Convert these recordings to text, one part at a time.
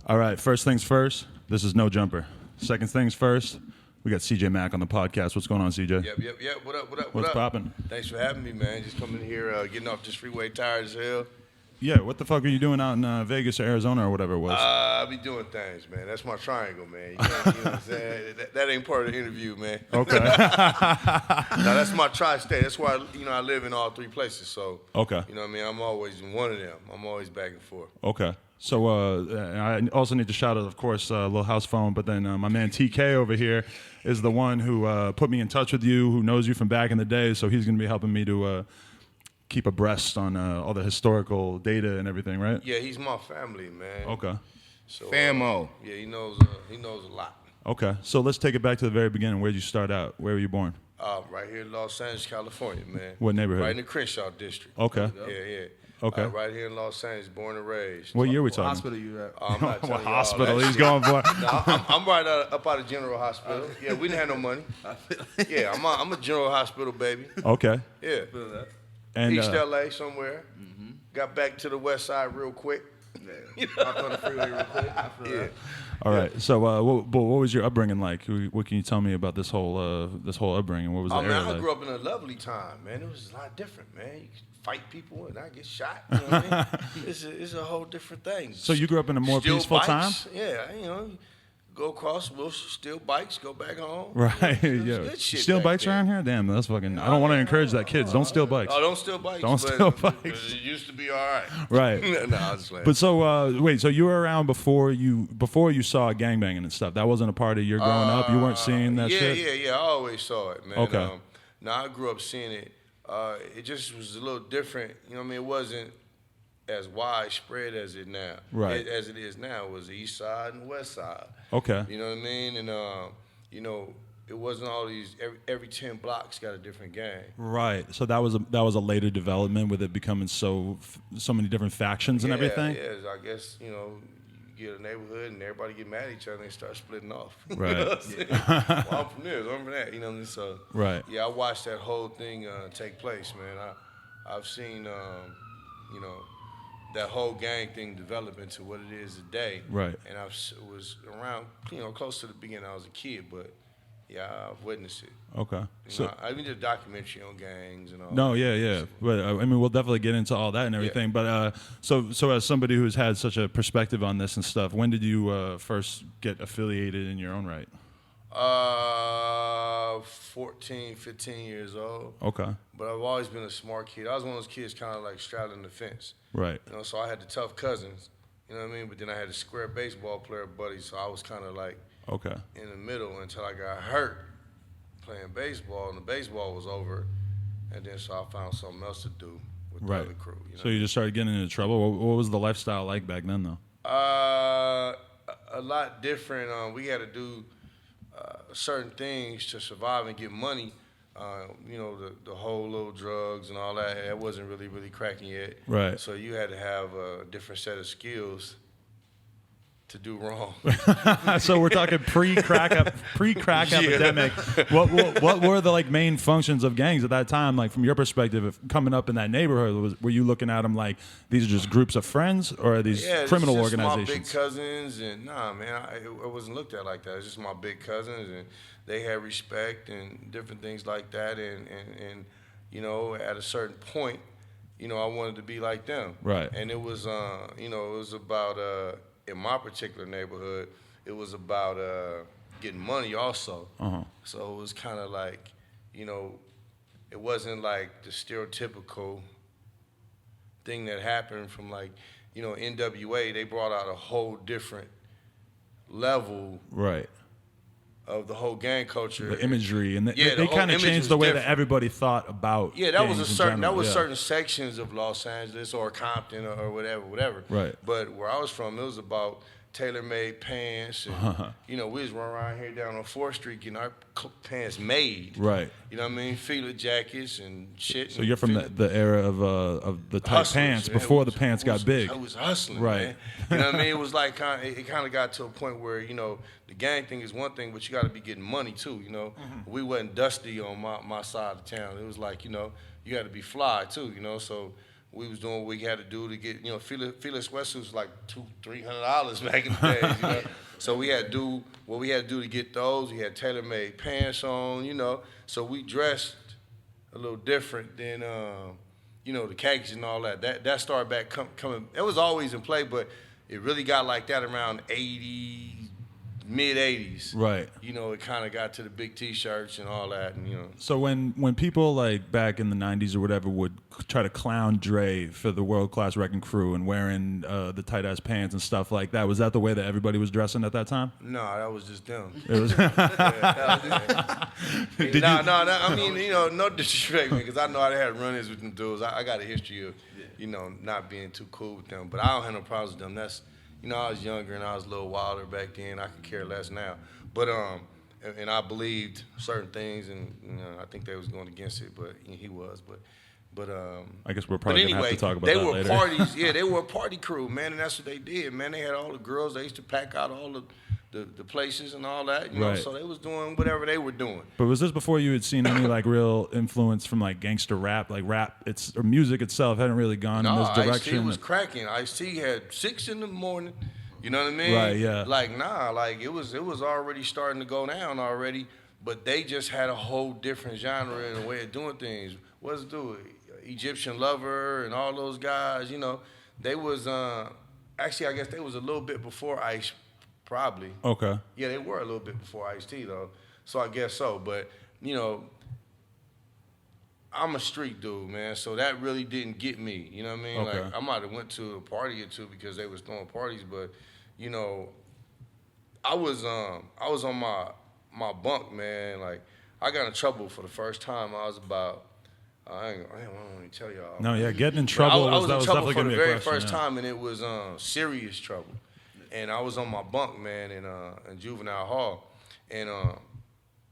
All right, first things first, this is No Jumper. Second things first, we got CJ Mack on the podcast. What's going on, CJ? Yep. What up? What's poppin'? Thanks for having me, man. Just coming here, getting off this freeway tired as hell. Yeah, what the fuck are you doing out in Vegas or Arizona or whatever it was? I be doing things, man. That's my triangle, man. You know what I'm saying? That ain't part of the interview, man. Okay. No, that's my tri-state. That's why, I live in all three places. So, Okay. You know what I mean? I'm always in one of them. I'm always back and forth. Okay. So I also need to shout out, of course, Lil House Phone, but then my man TK over here is the one who put me in touch with you, who knows you from back in the day, so he's going to be helping me to keep abreast on all the historical data and everything, right? Yeah, he's my family, man. Okay. So, Famo. Yeah, he knows a lot. Okay. So let's take it back to the very beginning. Where did you start out? Where were you born? Right here in Los Angeles, California, man. What neighborhood? Right in the Crenshaw district. Okay. Yeah. Okay. Right here in Los Angeles, born and raised. What year we What talking? hospital you at? I'm not telling What y'all hospital that he's shit. going for? No, I'm right up out of General Hospital. Yeah, we didn't have no money. Yeah, I'm a General Hospital baby. Okay. Yeah, Feel that? And East LA somewhere. Got back to the West Side real quick. Yeah. Hopped on the freeway real quick. I feel Yeah. that. all right. So what was your upbringing like? What can you tell me about this whole upbringing? What was the Oh era man, I like? grew up in a lovely time, man. It was a lot different, man. You could fight people and not get shot. You know what I mean? It's a whole different thing. So you grew up in a more Steal peaceful bikes. time? Yeah, go across, we'll steal bikes, go back home. Right. It was Yeah. good shit Steal back bikes then. around here? Damn, that's fucking. I don't want to encourage that. Kids, don't steal bikes. Oh, don't steal bikes. Don't but steal bikes. It used to be all right. Right. No, I was just playing. But so wait, so you were around before you saw gangbanging and stuff. That wasn't a part of your growing up. You weren't seeing that shit. Yeah. I always saw it, man. Okay. Now I grew up seeing it. It just was a little different. You know what I mean? It wasn't as widespread as it now. Right. As it is now. It was the East Side and the West Side. Okay. You know what I mean? And it wasn't all these. Every 10 blocks got a different gang. Right. So that was a later development with it becoming so many different factions and everything. Yeah. I guess you get a neighborhood and everybody get mad at each other and start splitting off. Right. You know what I'm saying? Well, I'm from this, I'm from that. You know what I mean? So Right. yeah, I watched that whole thing take place, man. I've seen that whole gang thing develop into what it is today. Right. And I was around, close to the beginning. I was a kid, but yeah, I've witnessed it. Okay. So I even did a documentary on gangs and all. no, that. yeah. But I mean, we'll definitely get into all that and everything. Yeah. But so as somebody who's had such a perspective on this and stuff, when did you first get affiliated in your own right? 14, 15 years old. Okay. But I've always been a smart kid. I was one of those kids kind of like straddling the fence. Right. So I had the tough cousins, you know what I mean? But then I had the square baseball player buddies, so I was kind of like Okay. in the middle until I got hurt playing baseball, and the baseball was over. And then so I found something else to do with the other crew. So you just started getting into trouble. What was the lifestyle like back then, though? A lot different. We had to do certain things to survive and get money. The whole little drugs and all that, it wasn't really cracking yet. Right. So you had to have a different set of skills to do wrong. So we're talking pre-crack epidemic. What were the main functions of gangs at that time? Like from your perspective, of coming up in that neighborhood, were you looking at them like these are just groups of friends, or are these criminal it's just organizations? My big cousins, and nah, man, I wasn't looked at like that. It's just my big cousins, and they had respect and different things like that. And at a certain point, I wanted to be like them. Right. And it was, it was about in my particular neighborhood, it was about getting money also. Uh-huh. So it was kind of like, it wasn't like the stereotypical thing that happened from NWA. They brought out a whole different level Right. of the whole gang culture. The imagery and Yeah, the they whole kind of image changed was the way different. that everybody thought about. Yeah, that was gangs in certain general. certain sections of Los Angeles or Compton or whatever. Right. But where I was from, it was about tailor-made pants, and we was running around here down on 4th Street getting our pants made. Right. You know what I mean? Feeler jackets and shit. So you're from the era of the tight Hustlers, pants man. before the pants got big. I was hustling, Right. man. You know what I mean? It was like it kind of got to a point where the gang thing is one thing, but you got to be getting money too. We wasn't dusty on my side of town. It was like you got to be fly too. So we was doing what we had to do to get, Felix West was like $200-$300 back in the days, you know. So we had to do what we had to do to get those. We had tailor-made pants on, So we dressed a little different than, the khakis and all that. That started back coming. It was always in play, but it really got like that around mid-'80s. Right. It kind of got to the big T-shirts and all that, and So when people like back in the 90s or whatever would try to clown Dre for the World Class Wrecking Crew and wearing the tight-ass pants and stuff like that, was that the way that everybody was dressing at that time? No, that was just them. It was. I mean, no disrespect, man, because I know I had run-ins with them dudes. I got a history of, not being too cool with them, but I don't have no problems with them. That's I was younger and I was a little wilder back then. I could care less now. But and I believed certain things, and I think they was going against it, but he was. But I guess we're probably gonna have to talk about they that were later. parties. Yeah, they were a party crew, man, and that's what they did, man. They had all the girls. They used to pack out all the places and all that, Right. So they was doing whatever they were doing. But was this before you had seen any like real influence from like gangster rap, like rap? Or music itself hadn't really gone in this direction. Ice-T was cracking. Ice-T had 6 in the morning. You know what I mean? Right. Yeah. Like it was already starting to go down already, but they just had a whole different genre and a way of doing things. What's it do? Egyptian Lover and all those guys. They was actually I guess they was a little bit before Ice. Probably. Okay. Yeah, they were a little bit before Ice-T, though. So I guess so. But, I'm a street dude, man. So that really didn't get me. You know what I mean? Okay. Like, I might have went to a party or two because they was throwing parties. But, I was on my bunk, man. Like, I got in trouble for the first time. I was about, I don't want to tell y'all. No, yeah, getting in trouble I was in trouble for the very question, first time, and it was serious trouble. And I was on my bunk, man, in juvenile hall, and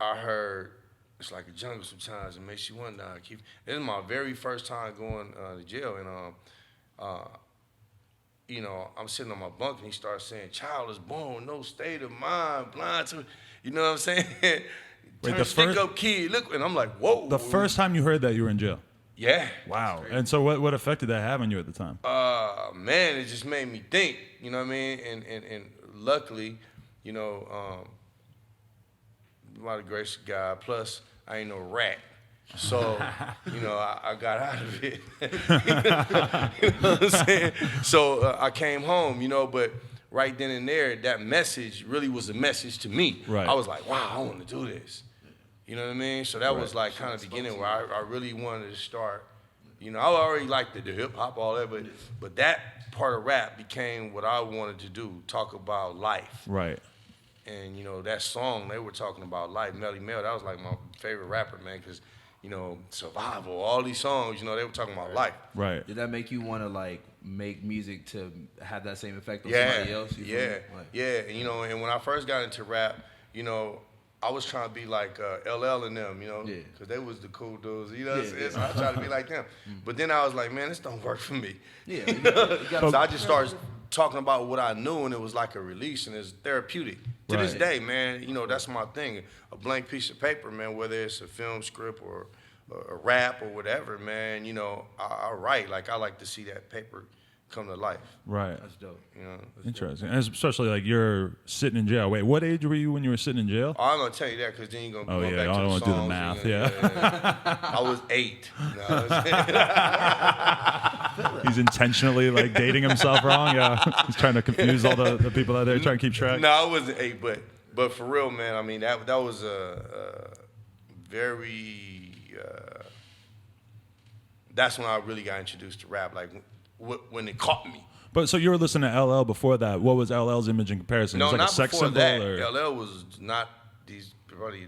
I heard it's like a jungle sometimes. It makes you wonder. This is my very first time going to jail, and I'm sitting on my bunk, and he starts saying, "Child is born, no state of mind, blind to," you know what I'm saying? Wait, Turn stick up kid, look, and I'm like, whoa. The first time you heard that, you were in jail. Yeah. Wow. And so what effect did that have on you at the time? Man, it just made me think, you know what I mean? And luckily, by the grace of God, plus I ain't no rat. So, I got out of it. You know what I'm saying? So I came home, but right then and there, that message really was a message to me. Right. I was like, wow, I want to do this. You know what I mean? So that was like kind of the beginning where I really wanted to start. I already liked the hip hop, all that, but that part of rap became what I wanted to do, talk about life. Right. And, that song, they were talking about life. Melly Mel, that was like my favorite rapper, man, because, survival, all these songs, they were talking about life. Right. Did that make you want to like make music to have that same effect on somebody else? Yeah. And when I first got into rap, I was trying to be like LL and them, because they was the cool dudes, So I tried to be like them. But then I was like, man, this don't work for me. Yeah. So I just started talking about what I knew, and it was like a release, and it's therapeutic. To this day, man, that's my thing. A blank piece of paper, man, whether it's a film script or a rap or whatever, man, I write. Like, I like to see that paper come to life. Right. That's dope. Interesting. And especially like you're sitting in jail. Wait, what age were you when you were sitting in jail? Oh, I'm gonna tell you that because then you're gonna go back to I don't the want to do the songs math. and, Yeah. I was 8. He's intentionally like dating himself wrong. Yeah. He's trying to confuse all the people out there trying to keep track. No, I wasn't 8, but for real, man. I mean, that was a very. That's when I really got introduced to rap. Like when it caught me. But so you were listening to LL before that. What was LL's image in comparison? No, was it like not a sex before symbol that. or? LL was not these probably.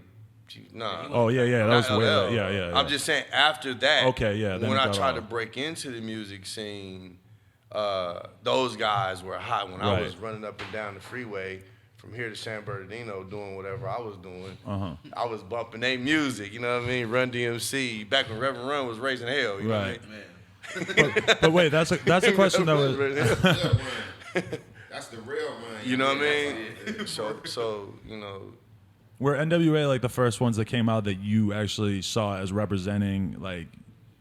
Nah. Oh yeah, that was LL. weird. Yeah. I'm just saying after that. Okay, yeah. Then When I got tried off. to break into the music scene, those guys were hot. When I was running up and down the freeway from here to San Bernardino doing whatever I was doing, I was bumping their music. You know what I mean? Run DMC. Back when Reverend Run was raising hell. You know what I mean? Man. But wait, that's a question that was. That's the real one. You know what I mean? So Were NWA like the first ones that came out that you actually saw as representing like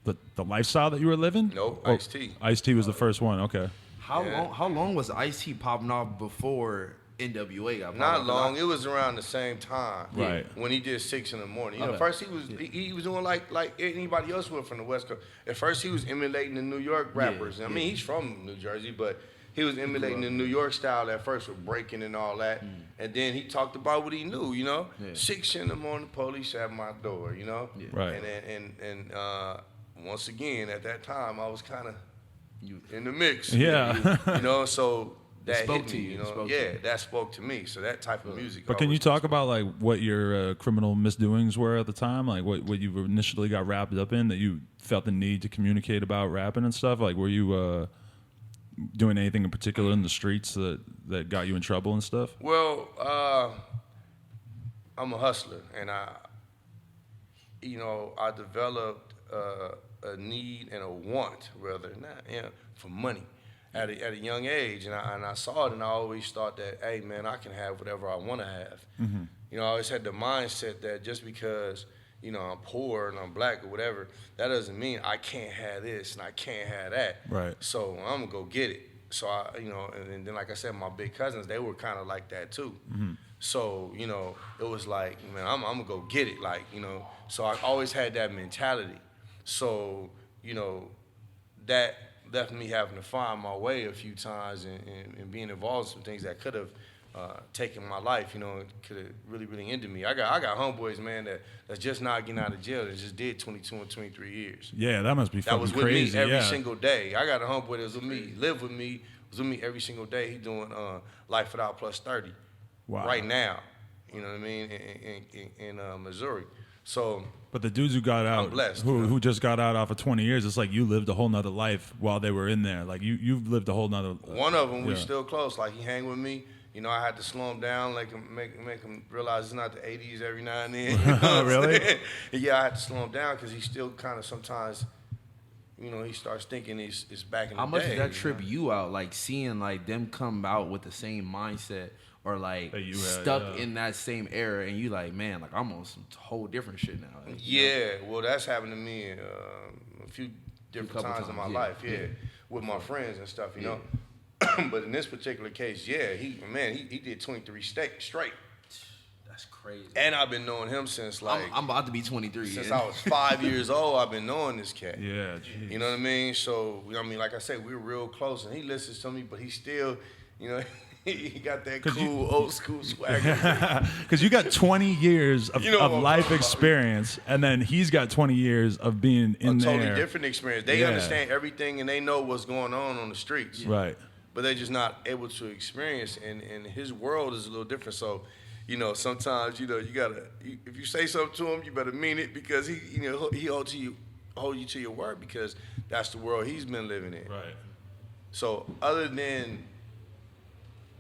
the lifestyle that you were living? Nope, Oh, Ice-T. Ice-T was the first one. Okay. How long was Ice-T popping off before NWA got popping Not off? long. It was around the same time. Right. When he did 6 in the morning. You know, Okay. first he was doing like anybody else would from the West Coast. At first he was emulating the New York rappers. I mean, he's from New Jersey, but he was emulating the New York style at first with breaking and all that. And then he talked about what he knew, you know. 6 in the morning, police at my door, you know. Right. And once again, at that time, I was kind of in the mix. Yeah. You know, so that spoke hit to me, you. you It know. spoke to Yeah, you. that spoke to me. So that type of music. But can you always talk about like what your criminal misdoings were at the time? Like what you initially got wrapped up in that you felt the need to communicate about rapping and stuff? Like were you doing anything in particular in the streets that got you in trouble and stuff? Well, I'm a hustler, and I developed a need and a want, rather, for money at a young age, and I saw it, and I always thought that, hey, man, I can have whatever I want to have. You know, I always had the mindset that just because, you know, I'm poor and I'm black or whatever, that doesn't mean I can't have this and I can't have that. Right. So I'm gonna go get it. So and then like I said, my big cousins, they were kind of like that too. So, you know, it was like, man, I'm gonna go get it. Like, you know, so I always had that mentality. So, you know, that left me having to find my way a few times and being involved in some things that could have taken my life, you know, could have really, really ended me. I got homeboys, man, that's just not getting out of jail that just did 22 and 23 years. Yeah, that must be That fucking was with crazy. me every yeah. single day. I got a homeboy that was with me, lived with me, was with me every single day. He doing Life Without plus 30 right now. You know what I mean? In Missouri. So, But the dudes who got out, blessed, who just got out off of 20 years, it's like you lived a whole nother life while they were in there. Like you've lived a whole nother. one of them, we yeah. still close. Like, he hang with me. You know, I had to slow him down, like make him realize it's not the 80s every now and then. You know what I'm Really? saying? Yeah, I had to slow him down because he still kind of sometimes, you know, he starts thinking it's back in the day. How much did that you trip know? you out? Like seeing like them come out with the same mindset or like That you had, stuck yeah. in that same era, and you like, man, like I'm on some whole different shit now. Like, Yeah, well, that's happened to me a few different couple times in my times, yeah. life, with my friends and stuff, you know. But in this particular case, he did 23 straight. That's crazy. And I've been knowing him since I'm about to be 23. since and- I was 5 years old. I've been knowing this cat. Yeah, geez. You know what I mean? So, I mean, like I said, we're real close, and he listens to me, but he still, you know, he got that cool old school swagger. Because you got 20 years of, You know of what I'm life talking about. experience, and then he's got 20 years of being in A there. totally different experience. They Yeah. understand everything, and they know what's going on the streets. Right. But they're just not able to experience, and his world is a little different. So, you know, sometimes, you know, you gotta, if you say something to him, you better mean it, because he hold you to your word, because that's the world he's been living in. Right. So other than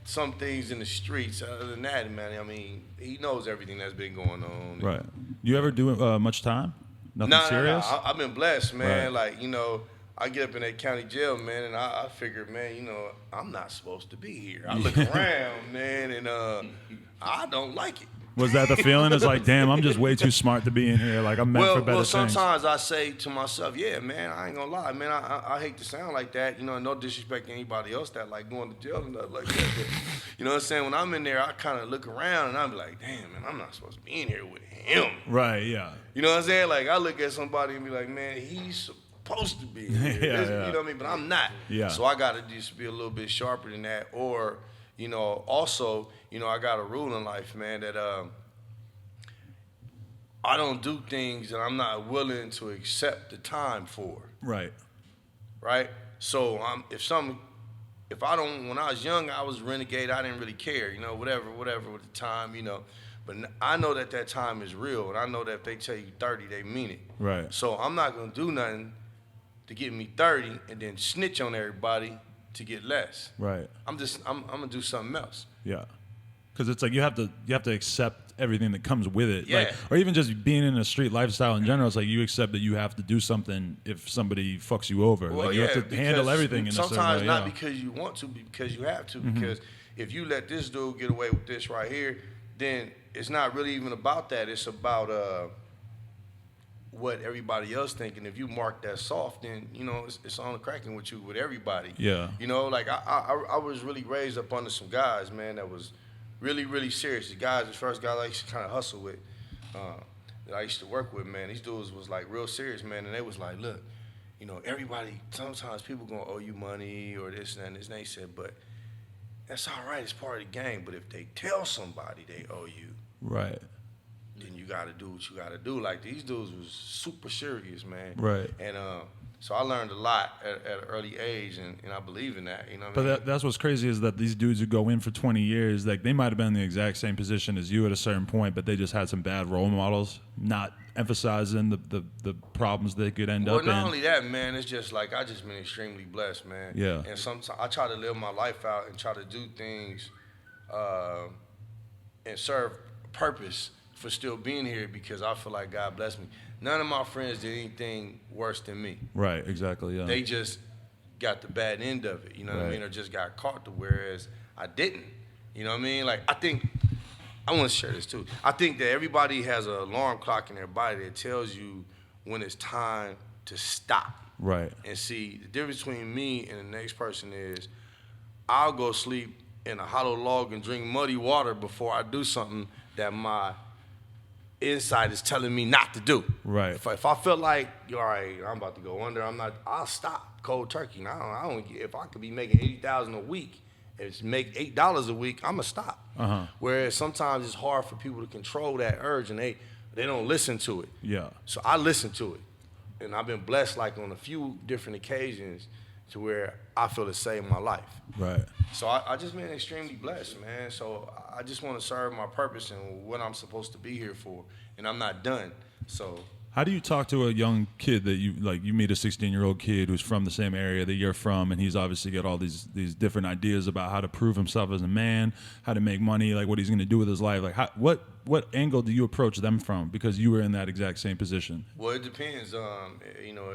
some things in the streets, other than that, man, I mean, he knows everything that's been going on. Right. You ever do much time? Nothing No, serious? I've been blessed, man. Right. Like, you know, I get up in that county jail, man, and I figure, man, you know, I'm not supposed to be here. I look around, man, and I don't like it. Was that the feeling? It's like, damn, I'm just way too smart to be in here. Like I'm meant for better Well, things. sometimes I say to myself, yeah, man, I ain't gonna lie, man, I hate to sound like that, you know, no disrespect to anybody else that like going to jail and nothing like that. But, you know what I'm saying? When I'm in there, I kind of look around and I'm like, damn, man, I'm not supposed to be in here with him. Right. Yeah. You know what I'm saying? Like, I look at somebody and be like, man, he's supposed to be here. Yeah, You yeah. know what I mean? But I'm not. Yeah. So I got to just be a little bit sharper than that. Or, you know, also, you know, I got a rule in life, man, that I don't do things that I'm not willing to accept the time for. Right. Right? So if I don't, when I was young, I was renegade. I didn't really care, you know, whatever with the time, you know. But I know that time is real, and I know that if they tell you 30, they mean it. Right. So I'm not gonna do nothing to get me 30 and then snitch on everybody to get less. Right. I'm gonna do something else. Yeah. Because it's like you have to accept everything that comes with it. Yeah. Like, or even just being in a street lifestyle in general. It's like you accept that you have to do something if somebody fucks you over. Well, like you have to handle because everything in a certain sometimes way. not yeah. because you want to, but because you have to. Mm-hmm. Because if you let this dude get away with this right here, then it's not really even about that. It's about what everybody else thinking. If you mark that soft, then you know it's on the cracking with you with everybody. Yeah. You know, like I was really raised up under some guys, man, that was really, really serious. The first guys I used to kind of hustle with, that I used to work with, man, these dudes was like real serious, man, and they was like, look, you know, everybody, sometimes people gonna owe you money or this and this, and they said, but that's all right, it's part of the game, but if they tell somebody they owe you, right, then you gotta do what you gotta do. Like, these dudes was super serious, man. Right. And so I learned a lot at an early age, and I believe in that, you know what I mean? But that's what's crazy is that these dudes who go in for 20 years, like they might have been in the exact same position as you at a certain point, but they just had some bad role models, not emphasizing the problems they could end up in. Well, not only that, man, it's just like I just been extremely blessed, man. Yeah. And sometimes I try to live my life out and try to do things and serve purpose for still being here because I feel like God blessed me. None of my friends did anything worse than me. Right, exactly, yeah. They just got the bad end of it, you know what I Right. mean, or just got caught to whereas I didn't. You know what I mean? Like, I want to share this too. I think that everybody has an alarm clock in their body that tells you when it's time to stop. Right. And see, the difference between me and the next person is I'll go sleep in a hollow log and drink muddy water before I do something that my inside is telling me not to do. Right. If I feel like, all right, I'm about to go under, I'll stop cold turkey. Now, I don't if I could be making $80,000 a week, and it's make $8 a week, I'm gonna stop. Uh-huh. Whereas sometimes it's hard for people to control that urge, and they don't listen to it. Yeah. So I listen to it, and I've been blessed like on a few different occasions to where I feel it saved my life. Right. So I just been extremely blessed, man. So I just want to serve my purpose and what I'm supposed to be here for, and I'm not done. So How do you talk to a young kid that you meet a 16-year-old kid who's from the same area that you're from, and he's obviously got all these different ideas about how to prove himself as a man, how to make money, like what he's going to do with his life. Like what angle do you approach them from? Because you were in that exact same position. well, it depends. You know,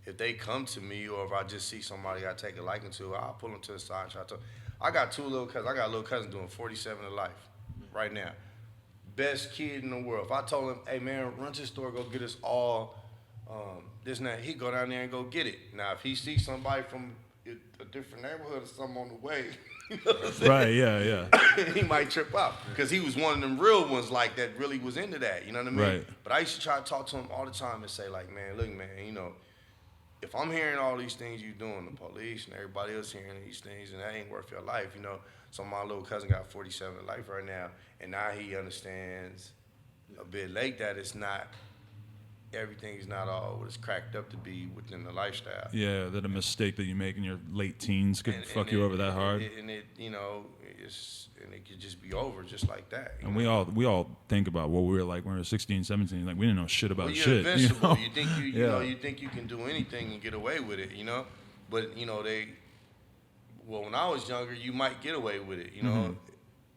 if they come to me or if I just see somebody I take a liking to, I'll pull them to the side and try to. I got two little cousins. I got a little cousin doing 47 in life right now. Best kid in the world. If I told him, hey man, run to the store, go get us all this and that, he'd go down there and go get it. Now, if he sees somebody from a different neighborhood or something on the way, you know what I'm saying? Right, yeah. He might trip out because he was one of them real ones like that really was into that, you know what I mean? Right. But I used to try to talk to him all the time and say like, man, look, man, you know, if I'm hearing all these things you doing, the police and everybody else hearing these things, and that ain't worth your life, you know. So my little cousin got 47 in life right now, and now he understands a bit late that it's not, everything's not all what it's cracked up to be within the lifestyle. Yeah, that a mistake that you make in your late teens could fuck you over that hard. And it, you know, it could just be over just like that. And we all think about what we were like when we were 16, 17. Like we didn't know shit about Well, you're shit. invincible. You know? You think you Yeah. know, you think you can do anything and get away with it, you know? But, you know, well, when I was younger, you might get away with it, you know?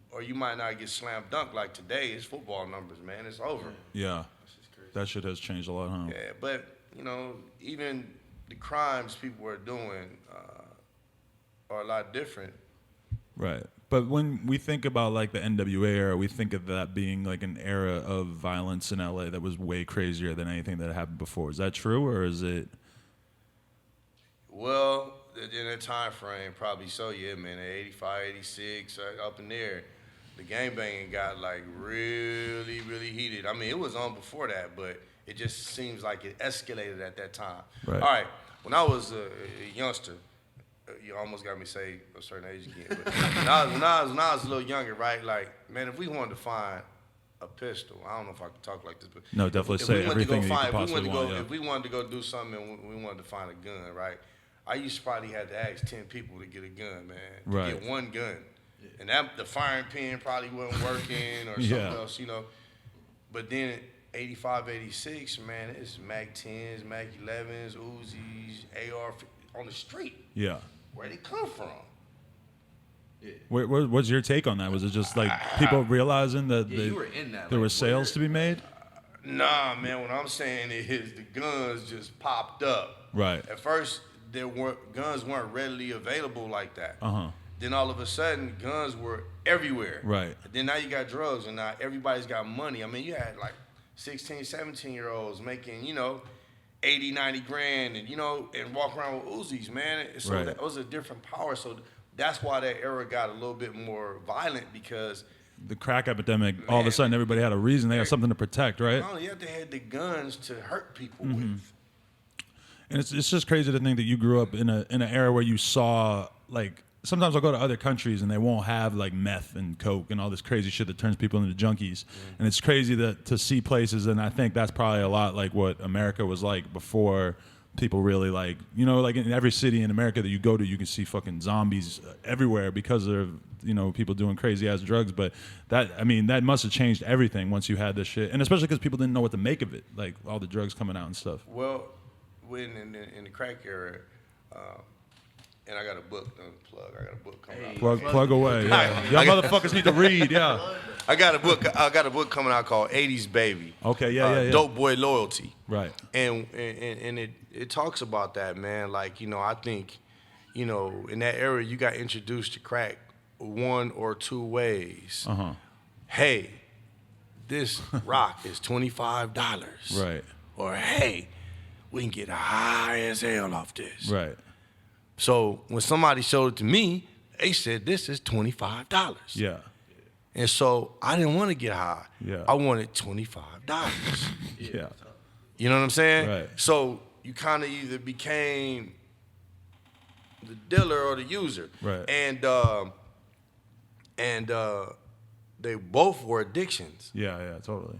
Or you might not get slam dunked like today. It's football numbers, man. It's over. Yeah. That shit has changed a lot, huh? Yeah, but, you know, even the crimes people are doing are a lot different. Right. But when we think about like the NWA era, we think of that being like an era of violence in LA that was way crazier than anything that happened before. Is that true, or is it? Well, in that time frame, probably so, yeah, man. 85, 86, up in there, the gangbanging got like really, really heated. I mean, it was on before that, but it just seems like it escalated at that time. Right. All right, when I was a youngster, you almost got me say a certain age again. But when I was a little younger, right? Like, man, if we wanted to find a pistol, I don't know if I can talk like this, but No, definitely say everything that you could possibly want. Yeah. If we wanted to go do something and we wanted to find a gun, right? I used to probably have to ask 10 people to get a gun, man. To Right. get one gun. And that the firing pin probably wasn't working or something Yeah. else, you know. But then 85, 86, man, it's Mac 10s, Mac 11s, Uzis, AR on the street. Yeah. Where'd it come from? What's your take on that? Was it just like people realizing that Yeah, you were in that. there like, were sales to be made? Nah, man, what I'm saying is the guns just popped up. Right. At first, guns weren't readily available like that. Uh-huh. Then all of a sudden, guns were everywhere. Right. And then now you got drugs, and now everybody's got money. I mean, you had like 16, 17-year-olds making, 80, 90 grand and, and walk around with Uzis, man. So Right. that was a different power. So that's why that era got a little bit more violent because The crack epidemic, all of a sudden everybody had a reason. They had something to protect, right? not only that, they had the guns to hurt people with. And it's just crazy to think that you grew up in an era where you saw, like, sometimes I'll go to other countries and they won't have like meth and coke and all this crazy shit that turns people into junkies. And it's crazy to see places, and I think that's probably a lot like what America was like before people really like, like in every city in America that you go to, you can see fucking zombies everywhere because of, people doing crazy ass drugs. But that must have changed everything once you had this shit. And especially because people didn't know what to make of it, like all the drugs coming out and stuff. Well, when in the crack era, and I got a book to plug. I got a book coming out. Plug away. Yeah. Y'all motherfuckers need to read. Yeah. I got a book coming out called '80s Baby. Okay. Yeah. Dope Boy Loyalty. Right. And it talks about that, man. Like, I think, in that era, you got introduced to crack one or two ways. Hey, this rock is $25. Right. Or hey, we can get high as hell off this. Right. So when somebody showed it to me, they said this is $25. Yeah. And so I didn't want to get high. Yeah. I wanted $25. Yeah. You know what I'm saying? Right. So you kind of either became the dealer or the user. Right. And they both were addictions. Yeah, totally.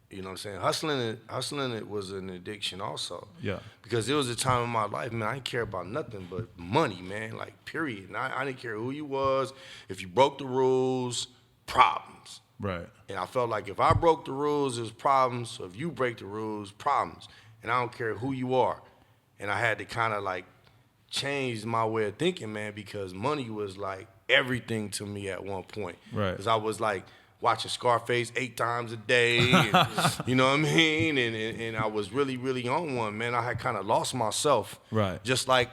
You know what I'm saying? Hustling it was an addiction also. Yeah. Because there was a time in my life, man, I didn't care about nothing but money, man, like period. And I didn't care who you was. If you broke the rules, problems. Right. And I felt like if I broke the rules, it was problems. So if you break the rules, problems. And I don't care who you are. And I had to kind of like change my way of thinking, man, because money was like everything to me at one point. Right. Because I was like watching Scarface 8 times a day, and, you know what I mean? And I was really, really on one, man. I had kind of lost myself. Right. Just like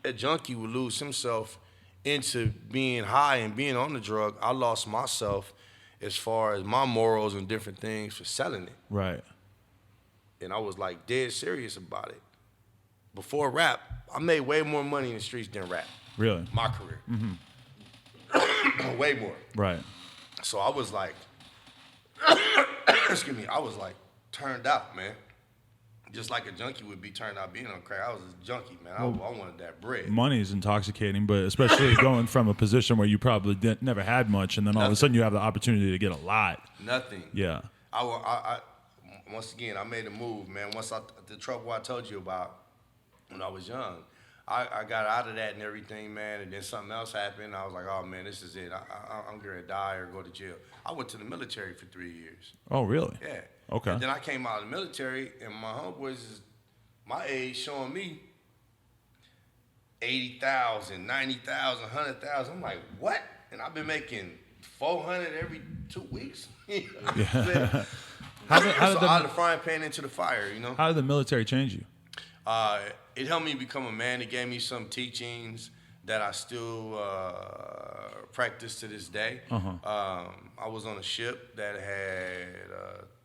a junkie would lose himself into being high and being on the drug, I lost myself as far as my morals and different things for selling it. Right. And I was like dead serious about it. Before rap, I made way more money in the streets than rap. Really? My career. Way more. Right. So I was like, excuse me, I was like turned out, man. Just like a junkie would be turned out being on crack. I was a junkie, man. I wanted that bread. Money is intoxicating, but especially going from a position where you probably never had much, and then all of a sudden you have the opportunity to get a lot. Nothing. Yeah. I once again, I made a move, man. The trouble I told you about when I was young, I got out of that and everything, man, and then something else happened. I was like, oh, man, this is it. I'm going to die or go to jail. I went to the military for 3 years. Oh, really? Yeah. Okay. And then I came out of the military, and my homeboys is my age showing me 80,000, 90,000, 100,000. I'm like, what? And I've been making 400 every 2 weeks. You know what I'm saying? How did out of the frying pan into the fire, you know? How did the military change you? It helped me become a man. It gave me some teachings that I still practice to this day. I was on a ship that had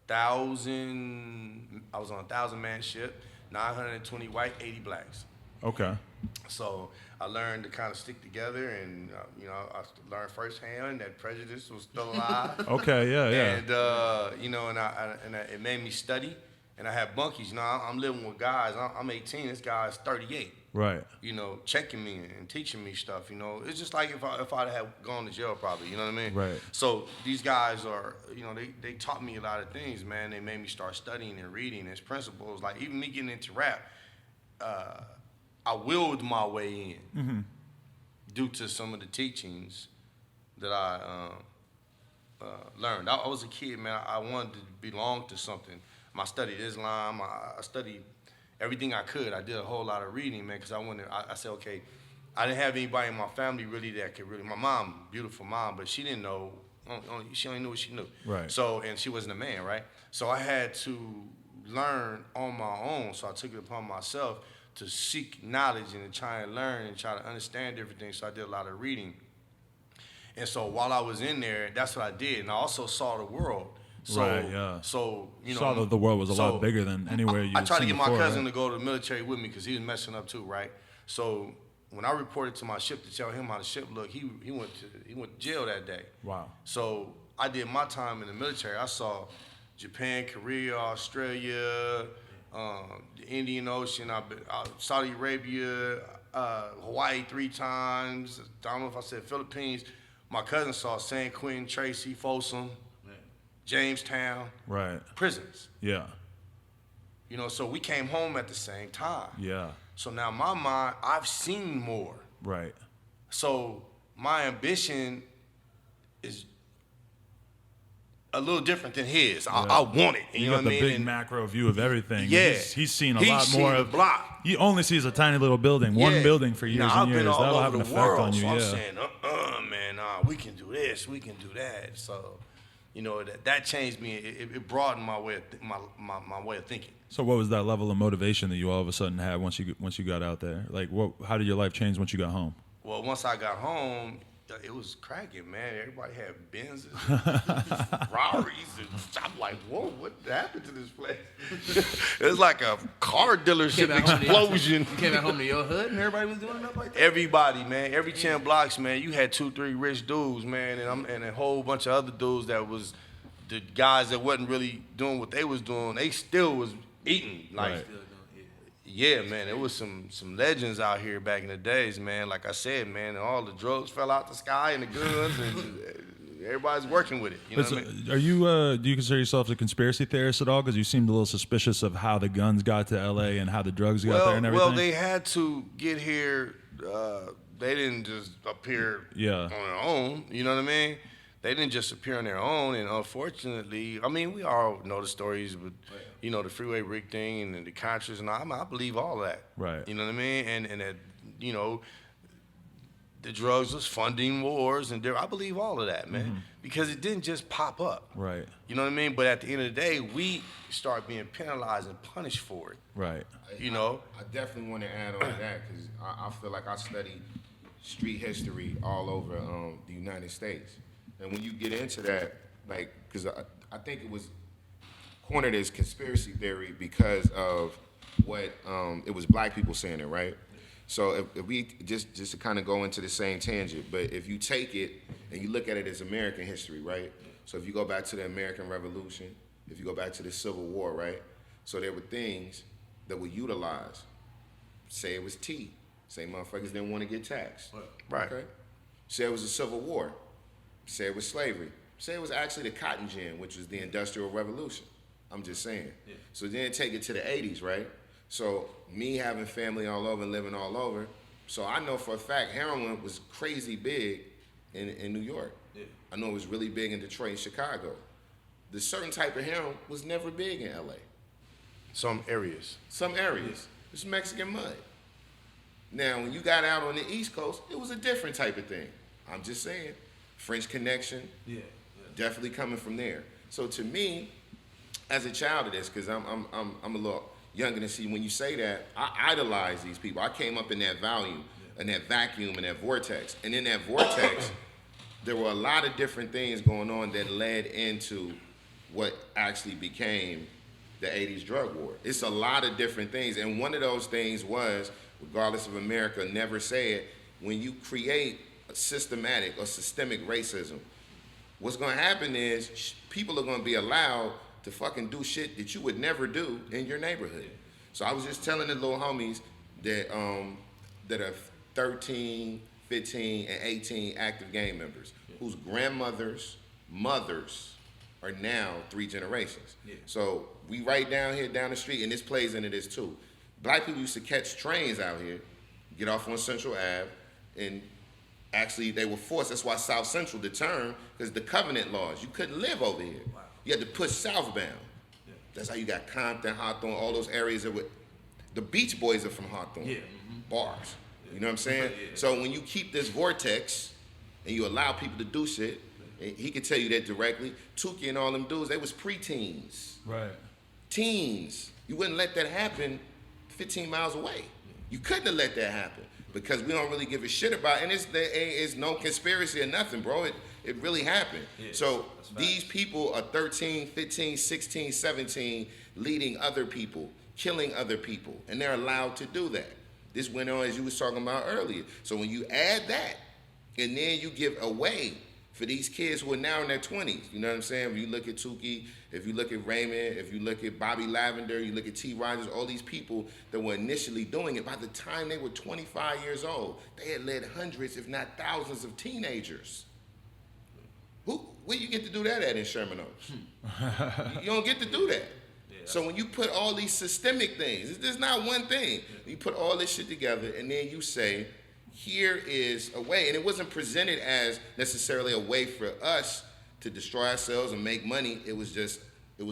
1,000. I was on a 1,000-man ship, 920 white, 80 blacks. Okay. So I learned to kind of stick together, and I learned firsthand that prejudice was still alive. Okay. Yeah. And it made me study. And I have bunkies. I'm living with guys. I'm 18. This guy's 38. Right. Checking me and teaching me stuff. It's just like if I'd have gone to jail, probably. You know what I mean? Right. So these guys are, they taught me a lot of things, man. They made me start studying and reading his principles. Like even me getting into rap, I willed my way in due to some of the teachings that I learned. I was a kid, man. I wanted to belong to something. I studied Islam. I studied everything I could. I did a whole lot of reading, man, because I said, okay, I didn't have anybody in my family really that could really. My mom, beautiful mom, but she didn't know. She only knew what she knew. Right. So, and she wasn't a man, right? So I had to learn on my own. So I took it upon myself to seek knowledge and to try and learn and try to understand everything. So I did a lot of reading. And so while I was in there, that's what I did. And I also saw the world. So, Right, yeah. So, you know. Saw that the world was a lot bigger than anywhere you I tried to get my before, cousin right? to go to the military with me because he was messing up too, right? So when I reported to my ship to tell him how the ship looked, he went to jail that day. Wow. So I did my time in the military. I saw Japan, Korea, Australia, the Indian Ocean, Saudi Arabia, Hawaii 3 times. I don't know if I said Philippines. My cousin saw San Quentin, Tracy, Folsom, Jamestown, Right. prisons. Yeah. You know, so we came home at the same time. Yeah. So now my mind, I've seen more. Right. So my ambition is a little different than his. I want it. You know got what I the mean? big And macro view of everything. Yeah. He's seen a lot more the of block. He only sees a tiny little building, one Yeah. building for years Now, and years. I've been all That'll over have an the effect world, on you. so Yeah. I'm saying, man, we can do this, we can do that. So, you know, that changed me. It broadened my way of my way of thinking. So what was that level of motivation that you all of a sudden had once you got out there? Like, how did your life change once you got home? Well, once I got home, it was cracking, man. Everybody had Benzes, Ferraris, and I'm like, whoa, what happened to this place? It was like a car dealership explosion. You came back home to your hood and everybody was doing stuff like that? Everybody, man, every 10 blocks, man, you had 2-3 rich dudes, man, and a whole bunch of other dudes that was the guys that wasn't really doing what they was doing. They still was eating, like. Right. Yeah, man, there was some legends out here back in the days, man. Like I said, man, all the drugs fell out the sky and the guns, and everybody's working with it. You know what I mean? Are you? Do you consider yourself a conspiracy theorist at all? Because you seemed a little suspicious of how the guns got to L.A. and how the drugs got there and everything. Well, they had to get here. They didn't just appear on their own. You know what I mean? They didn't just appear on their own, and unfortunately, I mean, we all know the stories, but you know, the freeway rig thing and the Contras, and I believe all that. Right. You know what I mean? And that, you know, the drugs was funding wars, and I believe all of that, man, because it didn't just pop up. Right. You know what I mean? But at the end of the day, we start being penalized and punished for it. Right. You know? I definitely want to add on to that because I feel like I study street history all over the United States. And when you get into that, like, because I think it was cornered as conspiracy theory because of what it was black people saying it, right? So if we just to kind of go into the same tangent, but if you take it and you look at it as American history, right? So if you go back to the American Revolution, if you go back to the Civil War, right? So there were things that were utilized. Say it was tea. Say motherfuckers didn't want to get taxed. Right. Okay? Say it was a Civil War. Say it was slavery. Say it was actually the cotton gin, which was the Industrial Revolution. I'm just saying. Yeah. So then take it to the 80s, right? So me having family all over and living all over, so I know for a fact heroin was crazy big in New York. Yeah. I know it was really big in Detroit and Chicago. The certain type of heroin was never big in LA. Some areas. Some areas. It's Mexican mud. Now, when you got out on the East Coast, it was a different type of thing. I'm just saying. French Connection, definitely coming from there. So to me, as a child of this, because I'm a little younger than see, when you say that, I idolize these people. I came up in that volume, in that vacuum, in that vortex. And in that vortex, there were a lot of different things going on that led into what actually became the 80s drug war. It's a lot of different things. And one of those things was, regardless of America, never say it, when you create systematic or systemic racism, what's going to happen is people are going to be allowed to fucking do shit that you would never do in your neighborhood. So I was just telling the little homies that that are 13, 15, and 18 active gang members whose grandmothers, mothers are now 3 generations. Yeah. So we right down here down the street, and this plays into this too. Black people used to catch trains out here, get off on Central Ave, and actually, they were forced. That's why South Central, the term, because the covenant laws. You couldn't live over here. Wow. You had to push southbound. Yeah. That's how you got Compton, Hawthorne, all those areas that were. The Beach Boys are from Hawthorne. Yeah. Bars. Yeah. You know what I'm saying? Yeah. So when you keep this vortex and you allow people to do shit, and he can tell you that directly. Tukey and all them dudes, they was preteens. Right. Teens. You wouldn't let that happen 15 miles away. You couldn't have let that happen. because we don't really give a shit about it. And it's no conspiracy or nothing, bro. It really happened. Yeah, so these people are 13, 15, 16, 17 leading other people, killing other people, and they're allowed to do that. This went on as you was talking about earlier. So when you add that, and then you give away for these kids who are now in their 20s, you know what I'm saying? When you look at Tukey, if you look at Raymond, if you look at Bobby Lavender, you look at T. Rogers, all these people that were initially doing it, by the time they were 25 years old, they had led hundreds, if not thousands of teenagers. Where you get to do that at in Sherman Oaks? You don't get to do that. So when you put all these systemic things, there's not one thing. You put all this shit together and then you say, here is a way. And it wasn't presented as necessarily a way for us to destroy ourselves and make money. It was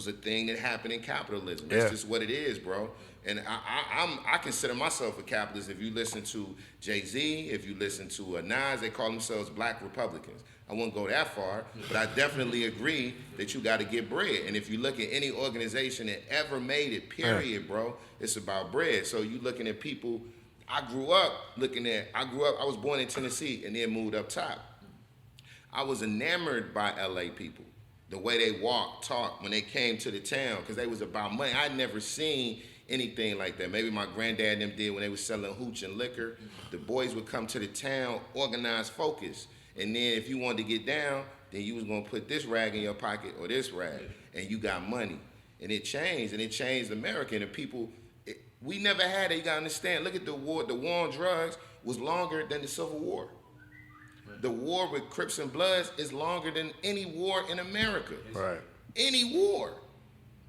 a thing that happened in capitalism. That's just what it is, bro. And I consider myself a capitalist. If you listen to Jay-Z, if you listen to Nas, they call themselves Black Republicans. I won't go that far, but I definitely agree that you got to get bread. And if you look at any organization that ever made it, period, bro, it's about bread. So you looking at people, I was born in Tennessee and then moved up top. I was enamored by LA people, the way they walk, talk when they came to the town, because they was about money. I'd never seen anything like that. Maybe my granddad and them did when they was selling hooch and liquor. The boys would come to the town, organized, focused. And then if you wanted to get down, then you was gonna put this rag in your pocket or this rag, and you got money. And it changed America. And the people, we never had it, you gotta understand. Look at the war on drugs was longer than the Civil War. The war with Crips and Bloods is longer than any war in America. Right. Any war.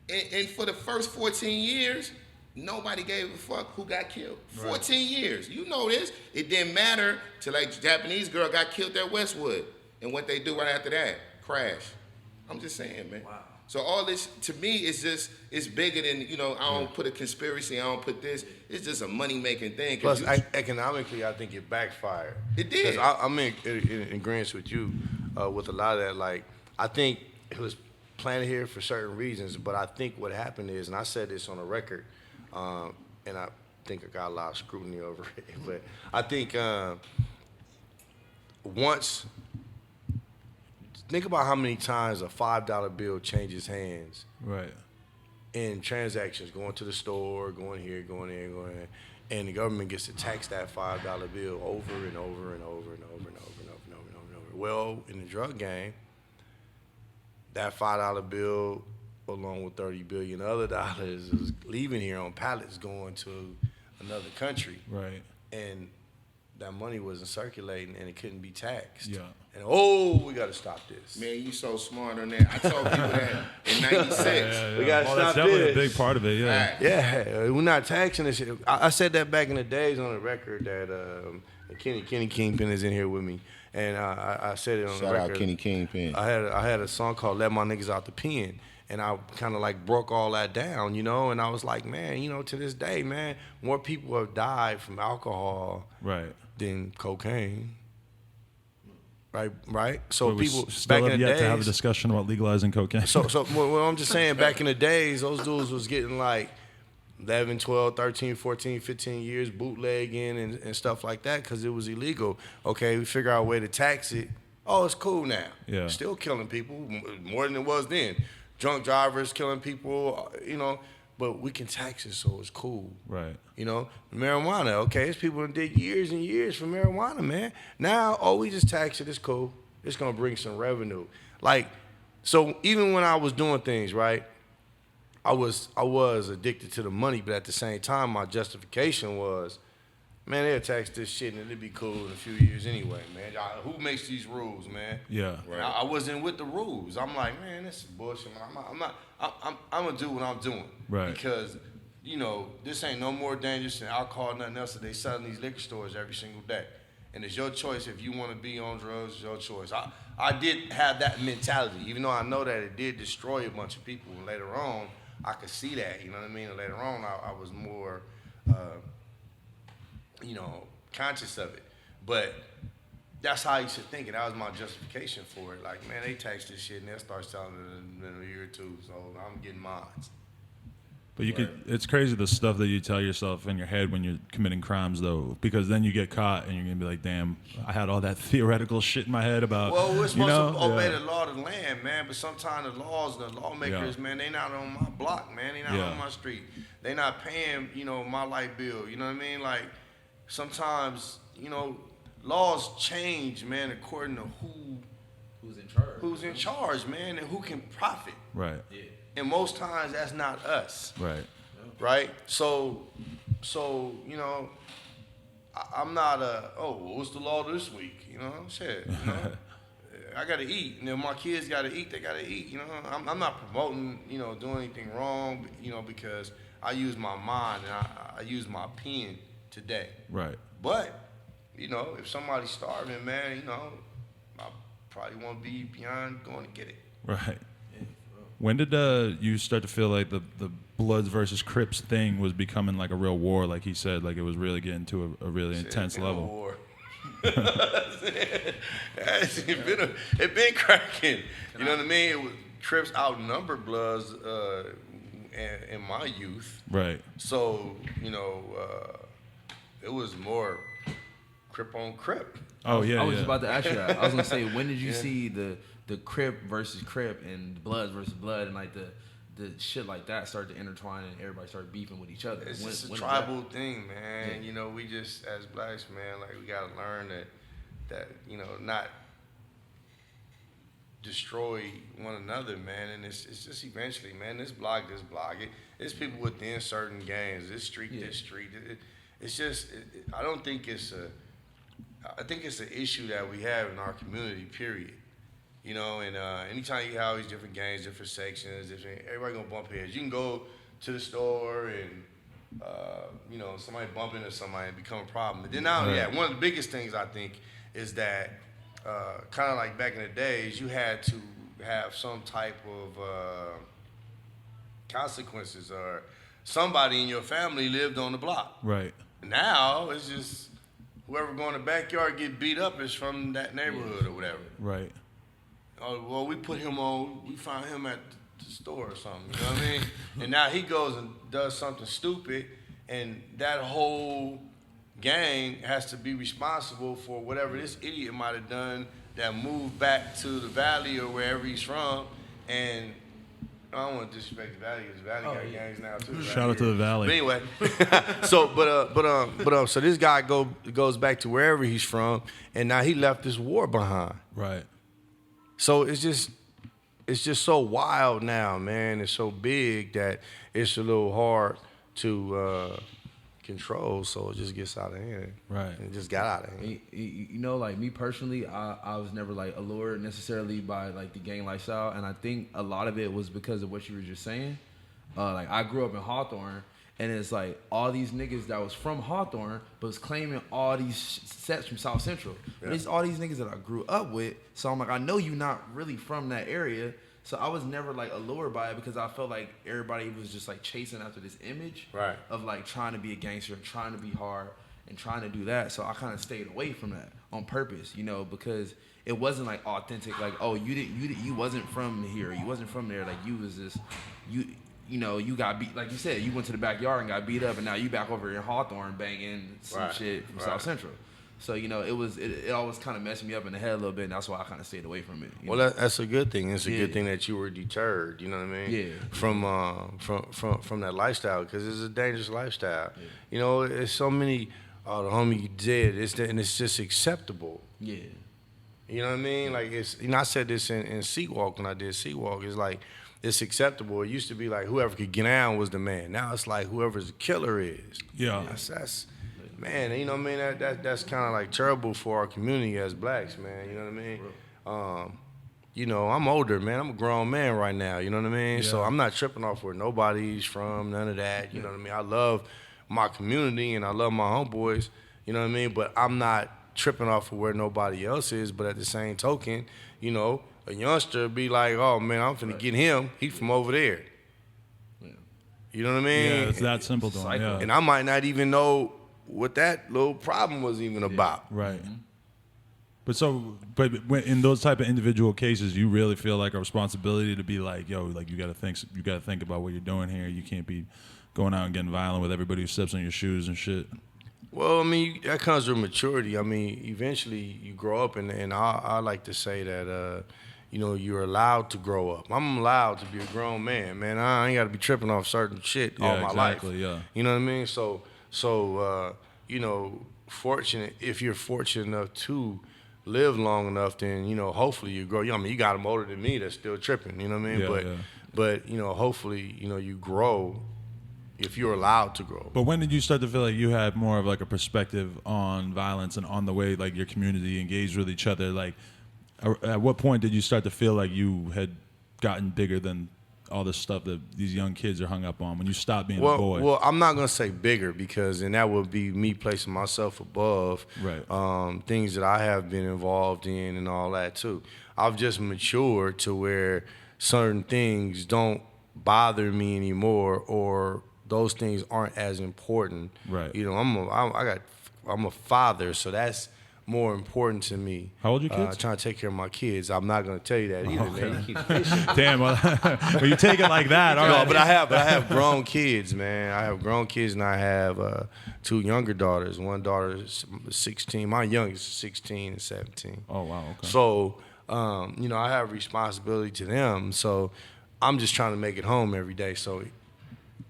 And for the first 14 years, nobody gave a fuck who got killed. 14 years. You know this. It didn't matter till like Japanese girl got killed at Westwood. And what they do right after that, crash. I'm just saying, man. Wow. So all this, to me, it's bigger than, I don't put a conspiracy, I don't put this. It's just a money-making thing. Plus, economically, I think it backfired. It did. Because I'm in agreement with you with a lot of that. Like, I think it was planted here for certain reasons, but I think what happened is, and I said this on a record, and I think I got a lot of scrutiny over it, but I think think about how many times a $5 bill changes hands. Right. In transactions, going to the store, going here, going there, going there, and the government gets to tax that $5 bill over and over and over and over and over and over and over and over and over. Well, in the drug game, that $5 bill, along with $30 billion other dollars, is leaving here on pallets going to another country. Right. And that money wasn't circulating and it couldn't be taxed. Yeah. And we got to stop this. Man, you so smart on that. I told people that in 96. We got to stop that's definitely a big part of it, yeah. Right. Yeah, we're not taxing this shit. I said that back in the days on the record that Kenny Kingpin is in here with me. And I said it on the record. Shout out Kenny Kingpin. I had a song called Let My Niggas Out the Pen. And I kind of like broke all that down, and I was like, man, to this day, man, more people have died from alcohol than cocaine. Right? So we people still back have in the yet days, to have a discussion about legalizing cocaine. So well, I'm just saying, back in the days, those dudes was getting like 11, 12, 13, 14, 15 years bootlegging and stuff like that because it was illegal. Okay, we figure out a way to tax it. Oh, it's cool now. Yeah. Still killing people more than it was then. Drunk drivers killing people, but we can tax it, so it's cool. Right. Marijuana, okay, there's people that did years and years for marijuana, man. Now, we just tax it, it's cool. It's gonna bring some revenue. Like, so even when I was doing things, right, I was addicted to the money, but at the same time, my justification was, man, they'll tax this shit and it'll be cool in a few years anyway, man. Who makes these rules, man? Yeah. Right. I wasn't with the rules. I'm like, man, this is bullshit, man. I'm gonna do what I'm doing. Right. Because, this ain't no more dangerous than alcohol, nothing else that they sell in these liquor stores every single day. And it's your choice if you want to be on drugs, it's your choice. I did have that mentality, even though I know that it did destroy a bunch of people. And later on, I could see that, you know what I mean? And later on, I was more, conscious of it. But that's how you should think it. That was my justification for it. Like, man, they tax this shit and they'll start selling it in a year or two, so I'm getting mine. But it's crazy the stuff that you tell yourself in your head when you're committing crimes, though, because then you get caught and you're gonna be like, damn, I had all that theoretical shit in my head about. Well, we're supposed to obey the law of the land, man. But sometimes the lawmakers, man, they not on my block, man. They not on my street. They not paying, my light bill. You know what I mean? Like sometimes, laws change, man, according to who's in charge, man, and who can profit. Right. Yeah. And most times that's not us. Right. Right? So I'm not what's the law this week? Shit. I gotta eat. And if my kids gotta eat, they gotta eat. I'm not promoting, doing anything wrong, because I use my mind and I use my pen today. Right. But, if somebody's starving, man, I probably won't be beyond going to get it. Right. When did you start to feel like the Bloods versus Crips thing was becoming like a real war, like he said, like it was really getting to a really intense level? War. It's been cracking. You know what I mean? It was, Crips outnumbered Bloods in my youth. Right. So, it was more Crip on Crip. Oh, yeah, I was just about to ask you that. I was going to say, when did you see the Crip versus Crip and Bloods versus Blood and like the shit like that started to intertwine and everybody started beefing with each other? It's just a tribal thing, man. Yeah. We just, as blacks, man, like we got to learn that not destroy one another, man. And it's just eventually, man, this block. It's people within certain gangs, this street. It's just, I don't think I think it's an issue that we have in our community, period. And anytime you have all these different gangs, different sections, everybody gonna bump heads. You can go to the store and, somebody bump into somebody and become a problem. But then one of the biggest things I think is that kind of like back in the days, you had to have some type of consequences, or somebody in your family lived on the block. Right. Now it's just whoever go in the backyard get beat up is from that neighborhood or whatever. Right. Oh, well, we found him at the store or something, you know what I mean? And now he goes and does something stupid, and that whole gang has to be responsible for whatever this idiot might have done that moved back to the valley or wherever he's from. And I don't want to disrespect the valley, because the valley got gangs now too. Shout out to the valley. But anyway, so this guy goes back to wherever he's from, and now he left this war behind. Right. So it's just so wild now, man. It's so big that it's a little hard to control. So it just gets out of hand. Right. It just got out of hand. Like me personally, I was never like allured necessarily by like the gang lifestyle, and I think a lot of it was because of what you were just saying. Like I grew up in Hawthorne, and it's like all these niggas that was from Hawthorne but was claiming all these sets from South Central. Yeah. But it's all these niggas that I grew up with. So I'm like, I know you not really from that area. So I was never like allured by it, because I felt like everybody was just like chasing after this image of like trying to be a gangster and trying to be hard and trying to do that. So I kind of stayed away from that on purpose, because it wasn't like authentic. Like, oh, you wasn't from here, you wasn't from there. Like you was this, you got beat, like you said, you went to the backyard and got beat up, and now you back over in Hawthorne banging some shit from South Central. So, it always kind of messed me up in the head a little bit, and that's why I kind of stayed away from it. Well, that's a good thing. It's a good thing that you were deterred, you know what I mean? Yeah. From that lifestyle, because it's a dangerous lifestyle. Yeah. It's so many, the homie you did, and it's just acceptable. Yeah. You know what I mean? Like, I said this in Seawalk when I did Seawalk. It's like, it's acceptable. It used to be like whoever could get down was the man. Now it's like whoever's the killer is. Yeah. That's man, you know what I mean? That's kind of like terrible for our community as blacks, man. You know what I mean? I'm older, man. I'm a grown man right now. You know what I mean? Yeah. So I'm not tripping off where nobody's from, none of that. You know what I mean? I love my community and I love my homeboys. You know what I mean? But I'm not tripping off of where nobody else is. But at the same token, a youngster be like, oh man, I'm finna get him. He from over there. Yeah. You know what I mean? Yeah, it's that simple, though. Yeah. And I might not even know what that little problem was even about. Right. But in those type of individual cases, you really feel like a responsibility to be like, yo, like you got to think about what you're doing here. You can't be going out and getting violent with everybody who steps on your shoes and shit. Well, I mean, that comes with maturity. I mean, eventually you grow up, and I like to say that, you know, you're allowed to grow up. I'm allowed to be a grown man, man. I ain't got to be tripping off certain shit all my life. Yeah. You know what I mean? So you know, if you're fortunate enough to live long enough, then, you know, hopefully you grow. I mean, you got them older than me that's still tripping, you know what I mean? But, you know, hopefully, you know, you grow if you're allowed to grow. But when did you start to feel like you had more of like a perspective on violence and on the way like your community engaged with each other? Like, at what point did you start to feel like you had gotten bigger than all this stuff that these young kids are hung up on when you stopped being a boy? Well, I'm not gonna say bigger because then that would be me placing myself above things that I have been involved in and all that too. I've just matured to where certain things don't bother me anymore, or those things aren't as important. Right. You know, I'm a father, so that's more important to me. How old are your kids? Trying to take care of my kids. I'm not going to tell you that either, man. You keep pushing. Damn, well, you take it like that. All right. No, but I have grown kids, man. I have grown kids, and I have 2 younger daughters. One daughter is 16. My youngest is 16 and 17. Oh, wow, okay. So, you know, I have responsibility to them. So I'm just trying to make it home every day. So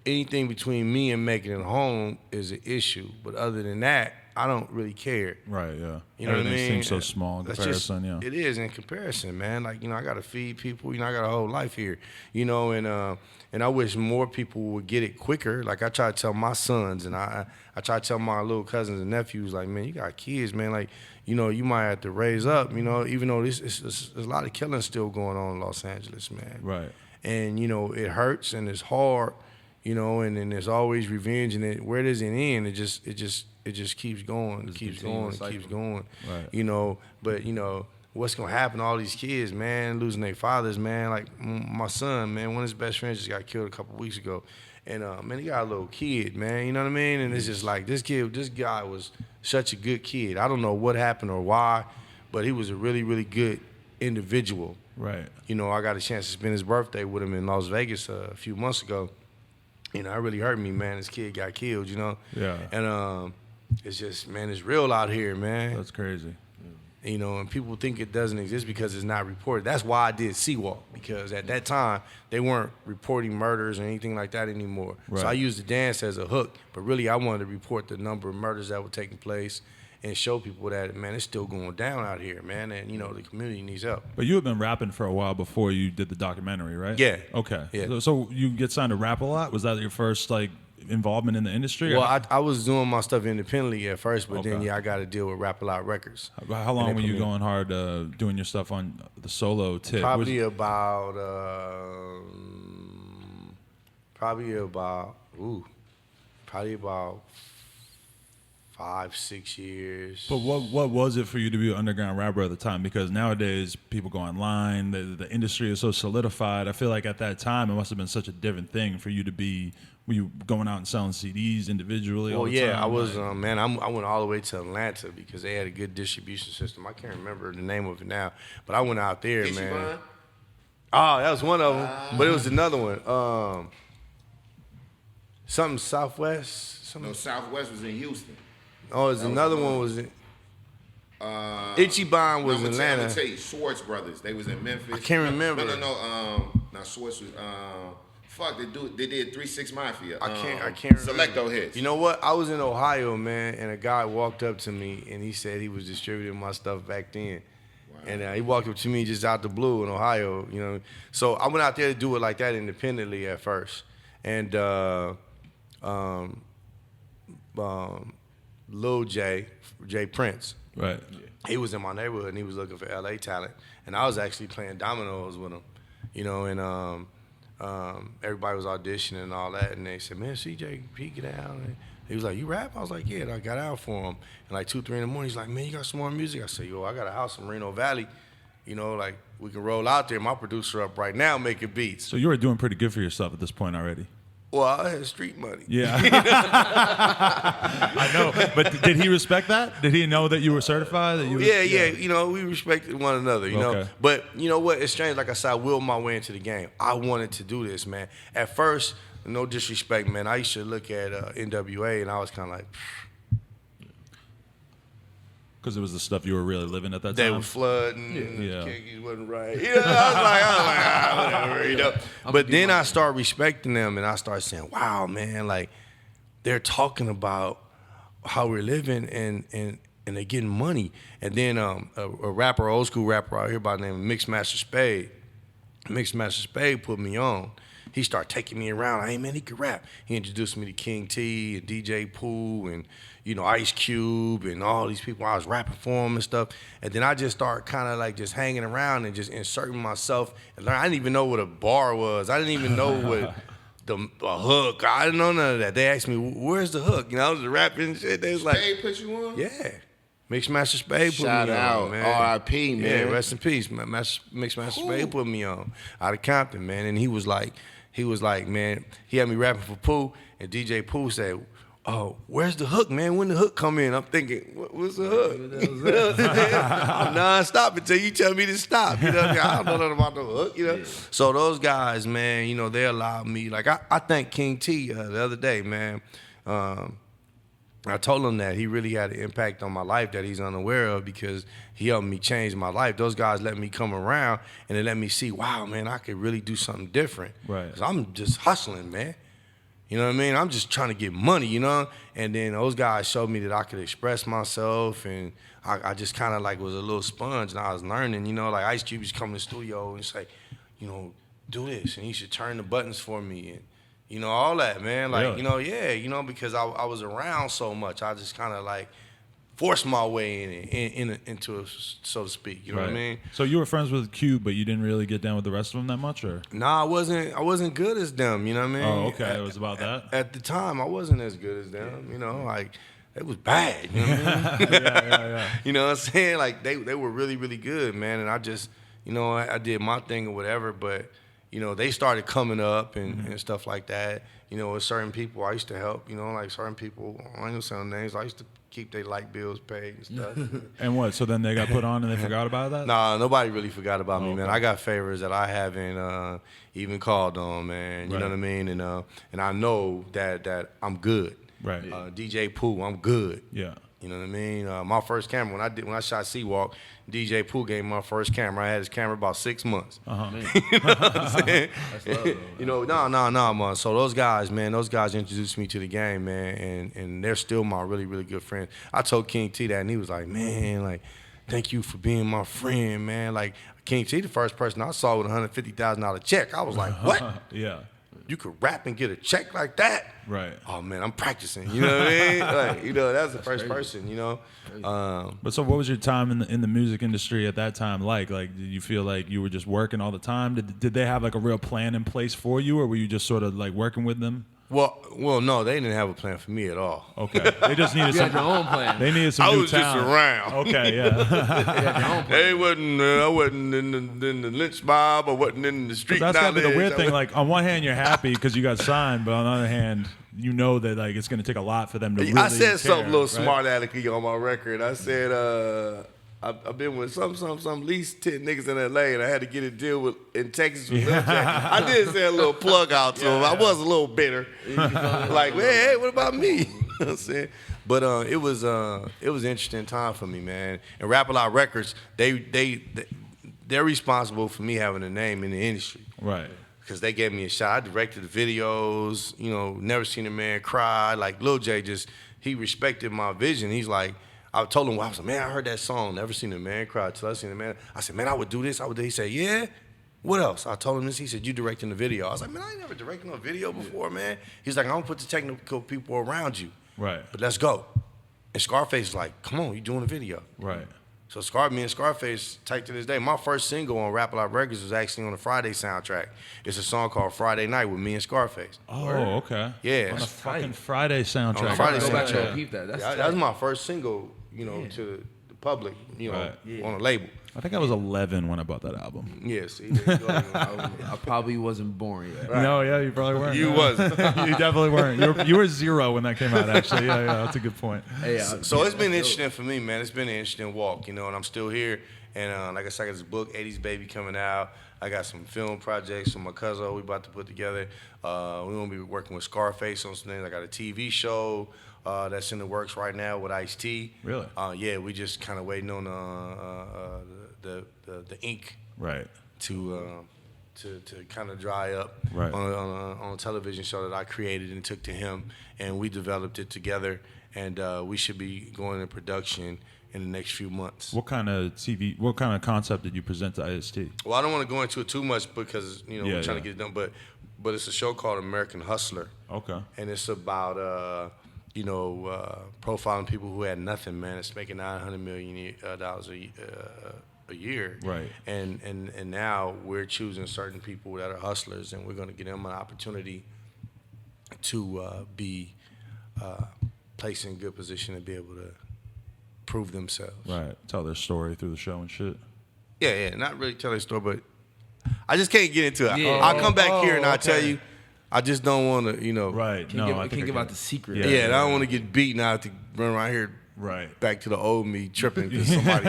anything between me and making it home is an issue. But other than that, I don't really care. Right, yeah. You know what I mean? Seems so small in comparison, yeah. It is in comparison, man. Like, you know, I got to feed people. You know, I got a whole life here. You know, and I wish more people would get it quicker. Like, I try to tell my sons, and I try to tell my little cousins and nephews, like, man, you got kids, man. Like, you know, you might have to raise up, you know, even though there's a lot of killing still going on in Los Angeles, man. Right. And, you know, it hurts and it's hard, you know, and then there's always revenge, and where does it end? It just keeps going, keeps going. Right. You know, but, you know, what's going to happen to all these kids, man, losing their fathers, man? Like, my son, man, one of his best friends just got killed a couple weeks ago. And, man, he got a little kid, man, you know what I mean? And it's just like, this guy was such a good kid. I don't know what happened or why, but he was a really, really good individual. Right. You know, I got a chance to spend his birthday with him in Las Vegas a few months ago. You know, it really hurt me, man. This kid got killed, you know? Yeah. And it's just, man, it's real out here, man. That's crazy. You know, and people think it doesn't exist because it's not reported. That's why I did Seawalk, because at that time, they weren't reporting murders or anything like that anymore. Right. So I used the dance as a hook, but really I wanted to report the number of murders that were taking place and show people that, man, it's still going down out here, man, and, you know, the community needs help. But you had been rapping for a while before you did the documentary, right? Yeah. Okay. Yeah. So you get signed to rap a lot? Was that your first, like, involvement in the industry? Well, I was doing my stuff independently at first, but then, Okay. yeah, I got to deal with Rap A Lot Records. How long were you going hard doing your stuff on the solo tip? Probably about 5-6 years. But what was it for you to be an underground rapper at the time? Because nowadays people go online, the industry is so solidified. I feel like at that time it must have been such a different thing for you to be. Were you going out and selling CDs individually? Well, all the yeah, time? I was, man. I went all the way to Atlanta because they had a good distribution system. I can't remember the name of it now, but I went out there, man. Oh, that was one of them, but it was another one. Something Southwest. No, Southwest was in Houston. Oh, there's another one was in. Ichiban was in I'm Atlanta. gonna tell you, Schwartz Brothers. They was in Memphis. I can't remember. No. Now Schwartz was. They did 3-6 Mafia. I can't remember. Selecto hits. You know what? I was in Ohio, man, and a guy walked up to me and he said he was distributing my stuff back then. Wow. And he walked up to me just out the blue in Ohio, you know. So I went out there to do it like that independently at first. And Lil J Prince. Right. He was in my neighborhood and he was looking for LA talent. And I was actually playing dominoes with him, you know, and everybody was auditioning and all that. And they said, man, CJ, he get out. And he was like, you rap? I was like, yeah. And I got out for him. And like 2-3 in the morning, he's like, man, you got some more music? I said, yo, I got a house in Reno Valley. You know, like we can roll out there. My producer up right now making beats. So you were doing pretty good for yourself at this point already. Well, I had street money. Yeah. I know. But did he respect that? Did he know that you were certified? That you Yeah. You know, we respected one another, you know. Okay. But you know what? It's strange. Like I said, I willed my way into the game. I wanted to do this, man. At first, no disrespect, man, I used to look at NWA and I was kind of like, because it was the stuff you were really living at that they time? were flooding, Yeah. the kickies wasn't right. You know, I was like, whatever, you know. But then I started respecting them and I started saying, wow, man, like, they're talking about how we're living and they're getting money. And then a rapper, old school rapper out here by the name of Mixmaster Spade. Mixmaster Spade put me on. He started taking me around. Hey, man, he could rap. He introduced me to King T and DJ Pooh and, you know, Ice Cube and all these people. I was rapping for them and stuff. And then I just started kind of like just hanging around and just inserting myself. And I didn't even know what a bar was. I didn't even know what a hook. I didn't know none of that. They asked me, where's the hook? You know, I was rapping and shit. They was like, Spade put you on? yeah. Mixmaster Spade put Shout me out. on, man. R.I.P., man. Yeah, rest in peace, man. Mixmaster Spade put me on out of Compton, man. And he was like, man, he had me rapping for Pooh, and DJ Pooh said, oh, where's the hook, man? When the hook come in? I'm thinking, what's the hook? I'm non-stop until you tell me to stop. You know, I don't know nothing about the hook, you know. Yeah. So those guys, man, you know, they allowed me. Like, I thank King T the other day, man. I told him that he really had an impact on my life that he's unaware of because he helped me change my life. Those guys let me come around and they let me see, wow, man, I could really do something different. Right. 'Cause I'm just hustling, man. You know what I mean? I'm just trying to get money, you know? And then those guys showed me that I could express myself and I just kind of like was a little sponge and I was learning, you know? Like Ice Cube used to come to the studio and say, you know, do this and he should turn the buttons for me and, you know, all that, man. Like, really? you know, yeah, you know, because I was around so much. I just kind of like forced my way into it, so to speak. You know what I mean? So you were friends with Cube, but you didn't really get down with the rest of them that much, or? Nah, I wasn't good as them. You know what I mean? Oh, okay. It was about that? At the time, I wasn't as good as them. You know, like, it was bad. You know what I mean? Yeah. You know what I'm saying? Like, they were really, really good, man. And I just, you know, I did my thing or whatever, but you know, they started coming up and stuff like that. You know, with certain people I used to help, you know, like certain people, I ain't gonna say no names, I used to keep their light bills paid and stuff. And what, so then they got put on and they forgot about that? Nah, nobody really forgot about me, okay. man. I got favors that I haven't even called on, man. You know what I mean? And I know that I'm good. Right. DJ Pooh, I'm good. Yeah. You know what I mean? My first camera, when I shot Seawalk, DJ Pooh gave me my first camera. I had his camera about 6 months. Uh-huh. You know what I'm saying? That's love, though. You know, no, man. So those guys, man, introduced me to the game, man, and they're still my really, really good friends. I told King T that, and he was like, man, like, thank you for being my friend, man. Like, King T, the first person I saw with a $150,000 check, I was like, what? Yeah. You could rap and get a check like that? Right. Oh, man, I'm practicing. You know what I mean? Like, you know, that's the first person, you know? But so what was your time in the music industry at that time like? Like, did you feel like you were just working all the time? Did they have like a real plan in place for you, or were you just sort of like working with them? Well, no, they didn't have a plan for me at all. Okay. They just needed You some. had your own plan. They needed some I new was just talent. around. Okay, yeah. You had your own plan. They wasn't. I wasn't in the lynch mob. I wasn't in the street. That's gotta be the knowledge. weird I thing. was- Like, on one hand, you're happy because you got signed, but on the other hand, you know that like it's going to take a lot for them to really I said something a care, little right? smart alecky on my record. I said, I've been with some at least 10 niggas in LA, and I had to get a deal with in Texas with Lil J. I did say a little plug out to him. I was a little bitter, like, hey, what about me? You know what I'm saying? But it was an interesting time for me, man. And Rap A Lot Records, they're responsible for me having a name in the industry. Right. Because they gave me a shot. I directed the videos, you know, never seen a man cry. Like, Lil J he respected my vision. He's like, I told him, I was like, man, I heard that song, never seen a man cry till I seen a man. I said, man, I would do this, I would do. He said, yeah? What else? I told him this. He said, you directing the video. I was like, man, I ain't never directed no video before, man. He's like, I'm going to put the technical people around you. Right. But let's go. And Scarface is like, come on, you doing a video. Right. So me and Scarface, tight to this day. My first single on Rap A Lot Records was actually on the Friday soundtrack. It's a song called Friday Night with me and Scarface. Oh, okay. Yeah. On the fucking Friday soundtrack. On the Friday Go back soundtrack. and peep that. That's That was my first single, you know, to public, Right. on a label. I think I was 11 when I bought that album. Yeah, see, there you go. I probably wasn't born yet. No, yeah, you probably weren't. You wasn't. You definitely weren't. You were 0 when that came out, actually. Yeah, that's a good point. Hey, So it's been interesting for me, man. It's been an interesting walk, and I'm still here. And like I said, I got this book, 80s Baby, coming out. I got some film projects with my cousin we about to put together. We're going to be working with Scarface on some things. I got a TV show that's in the works right now with Ice-T. Really? Yeah, we just kind of waiting on the ink Right. to kind of dry up Right. on a television show that I created and took to him, and we developed it together, and we should be going into production in the next few months. What kind of concept did you present to Ice-T? Well, I don't want to go into it too much because we're trying to get it done, but it's a show called American Hustler. Okay. And it's about profiling people who had nothing, man. It's making $900 million a year. Right. And now we're choosing certain people that are hustlers, and we're going to give them an opportunity to be placed in a good position to be able to prove themselves. Right. Tell their story through the show and shit. Yeah, not really tell their story, but I just can't get into it. Yeah. I'll come back here and I'll okay. tell you. I just don't want to, Right. Can't give out the secret. Yeah. Yeah, and I don't want to get beaten out to run around here Right. back to the old me tripping because somebody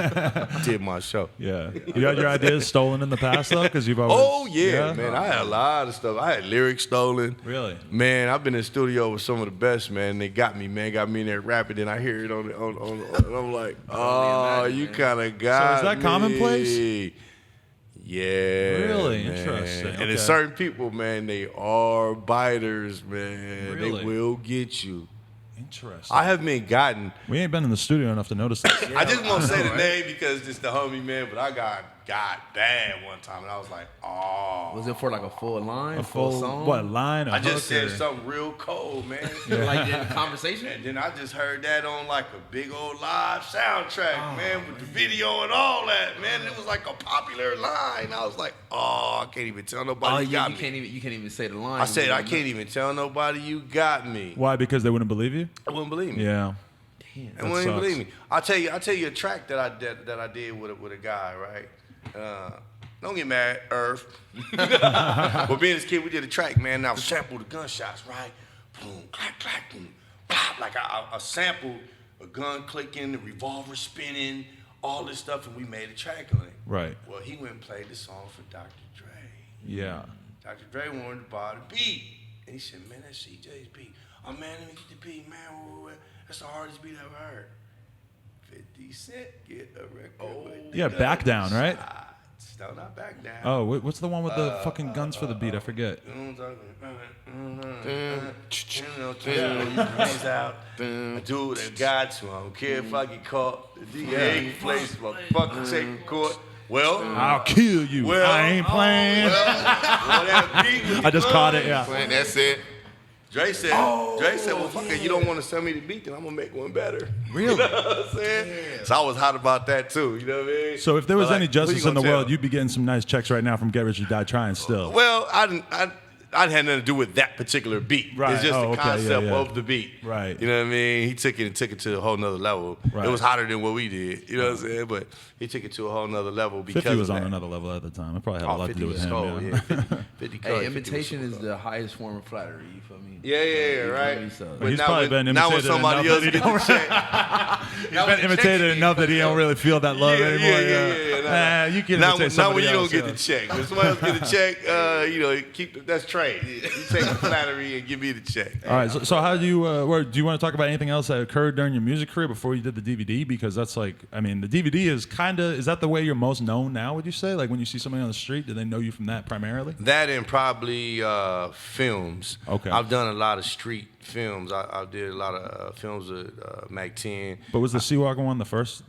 did my show. Yeah. You had your ideas stolen in the past, though? Because you've always... Oh, yeah, man. I had a lot of stuff. I had lyrics stolen. Really? Man, I've been in the studio with some of the best, man. They got me, man. Got me in there rapping, and I hear it on and I'm like, oh, you kind of got So is that me. commonplace? Yeah. Really? man. Interesting. And Okay. there's certain people, man, they are biters, man. Really? They will get you. Interesting. I haven't been gotten. We ain't been in the studio enough to notice this. I just won't say the name because it's the homie, man, but I got bad one time, and I was like, oh. Was it for like a full line, A full song? what, line? I just said something. something real cold, man. Like in a conversation? And then I just heard that on like a big old live soundtrack, man, with the video and all that, man. It was like a popular line. I was like, oh, I can't even tell nobody you got me. You can't even say the line. I said, I can't even tell nobody you got me. Why? Because they wouldn't believe you? I wouldn't believe me. Yeah. Damn. They wouldn't even sucks. believe me. I'll tell you a track that I did with a guy, right? Don't get mad, Earth. But being this kid, we did a track, man. And I sampled the gunshots, right? Boom, clack, clack, boom, pop. Like I sampled a gun clicking, the revolver spinning, all this stuff, and we made a track on it. Right. Well, he went and played the song for Dr. Dre. Yeah. Dr. Dre wanted to buy the beat. And he said, man, that's CJ's beat. Oh, man, let me get the beat, man. That's the hardest beat I've ever heard. 50 Cent, get a record. Yeah, Back Down, right? No, not Back Down. Oh, what's the one with the fucking guns for the beat? I forget. Hands out. I do what I got to. I don't care if I get caught. The DA plays my fucking take court. Well, I'll kill you. well, I ain't playing. I just caught it, yeah. That's it. Dre said, well, fuck it, you don't want to send me the beat, then I'm going to make one better. Really? You know what I'm saying? So I was hot about that, too. You know what I mean? So if there was But, any like, who justice you in the gonna world, tell? you'd be getting some nice checks right now from Get Rich or Die Trying still. Well, I had nothing to do with that particular beat. Right. It's just Oh, the okay, concept yeah. of the beat. Right. You know what I mean? He took it to a whole nother level. Right. It was hotter than what we did. You know what I'm saying? But he took it to a whole nother level because 50 was of on that. another level at the time. It probably had a Oh, lot to 50 do with was him. cold, Yeah. yeah. 50 cold. Hey, 50 was imitation super is cold. the highest form of flattery. You feel me? Yeah, right. So- But He's now probably when, been now when imitated somebody enough else that gets he the check. He's been imitated enough that he don't really feel that love anymore. Yeah. You can Now, imitate now when somebody you don't else, get yeah. the check. When somebody else get the check, that's trade. You take the flattery and give me the check. All right, so how do you do you want to talk about anything else that occurred during your music career before you did the DVD? Because that's like, I mean, the DVD is that the way you're most known now, would you say? Like when you see somebody on the street, do they know you from that primarily? That and probably films. Okay. I've done a lot of street films. I did a lot of films with Mac 10. But was the Seawalker one the first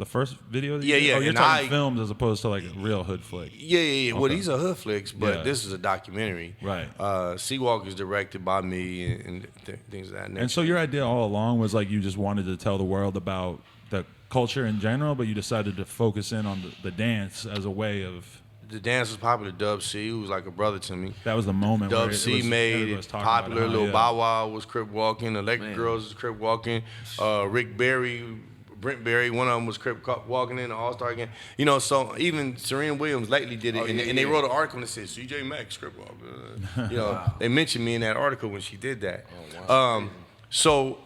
video? That you Yeah, did? yeah, Oh, you're and talking I- films as opposed to like a real hood flick. Yeah. Well, Okay. these are hood flicks, but Yeah. this is a documentary. Right. Seawalker is directed by me and things of that nature. And so your idea all along was like you just wanted to tell the world about the culture in general, but you decided to focus in on the dance as a way of. The dance was popular. Dub C, who was like a brother to me. That was the moment. where Dub it C was, made everybody it was talking about popular. how, Lil yeah. Bow Wow was Crip walking. Electric Man. Girls was Crip walking. Rick Barry Brent Berry. One of them was Crip walking in the All-Star game. You know, so even Serena Williams lately did it, and they wrote an article that said CJ Max Crip walk. You know, they mentioned me in that article when she did that. So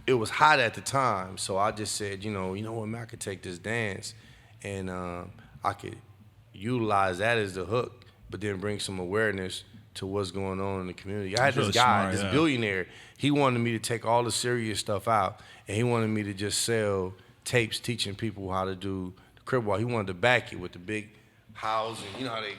it was hot at the time, so I just said, you know what, man, I could take this dance, and I could utilize that as the hook, but then bring some awareness to what's going on in the community. I had this guy, this billionaire, he wanted me to take all the serious stuff out, and he wanted me to just sell tapes teaching people how to do the crib walk. He wanted to back it with the big house, and you know how they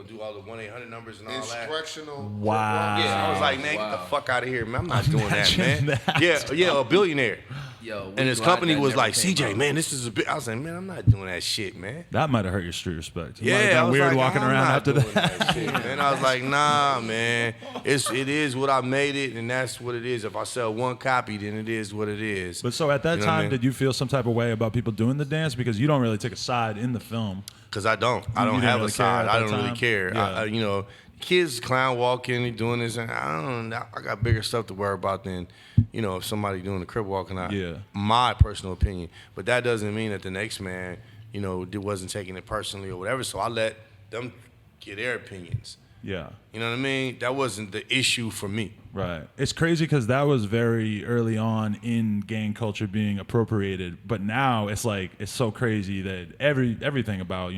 do all the 1-800 numbers and all that. Instructional. Wow. Yeah, I was like, man, get the fuck out of here, man. I'm not doing that, man. Yeah, a billionaire. Yo, And his company was like, CJ, man, this is a bit. I was like, man, I'm not doing that shit, man. That might have hurt your street respect. You might Yeah, have I been was weird like, walking I'm around not after doing that. shit, man. I was like, nah, man. It is what I made it, and that's what it is. If I sell one copy, then it is what it is. But so at that You know what I time, mean? did you feel some type of way about people doing the dance? Because you don't really take a side in the film. Because I don't You have didn't a really care side. at I that don't really time? care. Yeah. Kids clown walking and doing this, and I got bigger stuff to worry about than, if somebody doing the crib walking out. Yeah. My personal opinion. But that doesn't mean that the next man, wasn't taking it personally or whatever. So I let them get their opinions. Yeah. You know what I mean? That wasn't the issue for me. Right. It's crazy because that was very early on in gang culture being appropriated, but now it's like it's so crazy that everything about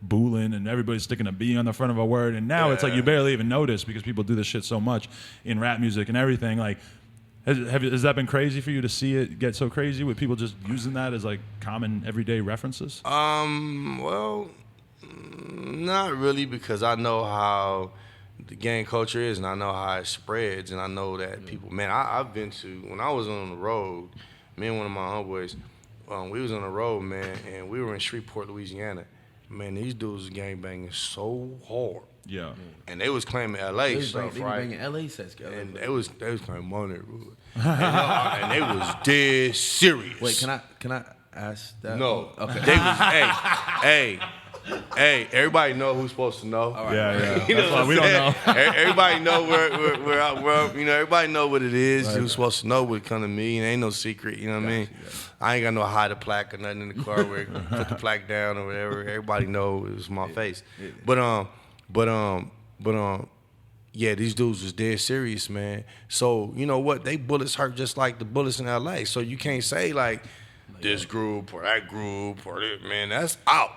booling and everybody's sticking a B on the front of a word, and now it's like you barely even notice because people do this shit so much in rap music and everything. Like, has that been crazy for you to see it get so crazy with people just using that as like common everyday references? Well, not really, because I know how the gang culture is, and I know how it spreads, and I know that people, man, I've been to, when I was on the road, me and one of my homeboys, we was on the road, man, and we were in Shreveport, Louisiana. Man, these dudes was gangbanging so hard. Yeah. And they was claiming LA stuff, they right? banging LA sets, And they was claiming money, and they was dead serious. Wait, can I ask that? No. Okay. They was, hey, everybody know who's supposed to know. All right. Yeah. You know That's what why we I'm don't saying? know. Everybody know where everybody know what it is. Right. Who's supposed to know what come to me, and ain't no secret, you know what I mean? I ain't got no hide a plaque or nothing in the car where put the plaque down or whatever. Everybody know it was my face. But yeah, these dudes was dead serious, man. So, you know what? They bullets hurt just like the bullets in LA. So you can't say like this group or that group or this, man, that's out.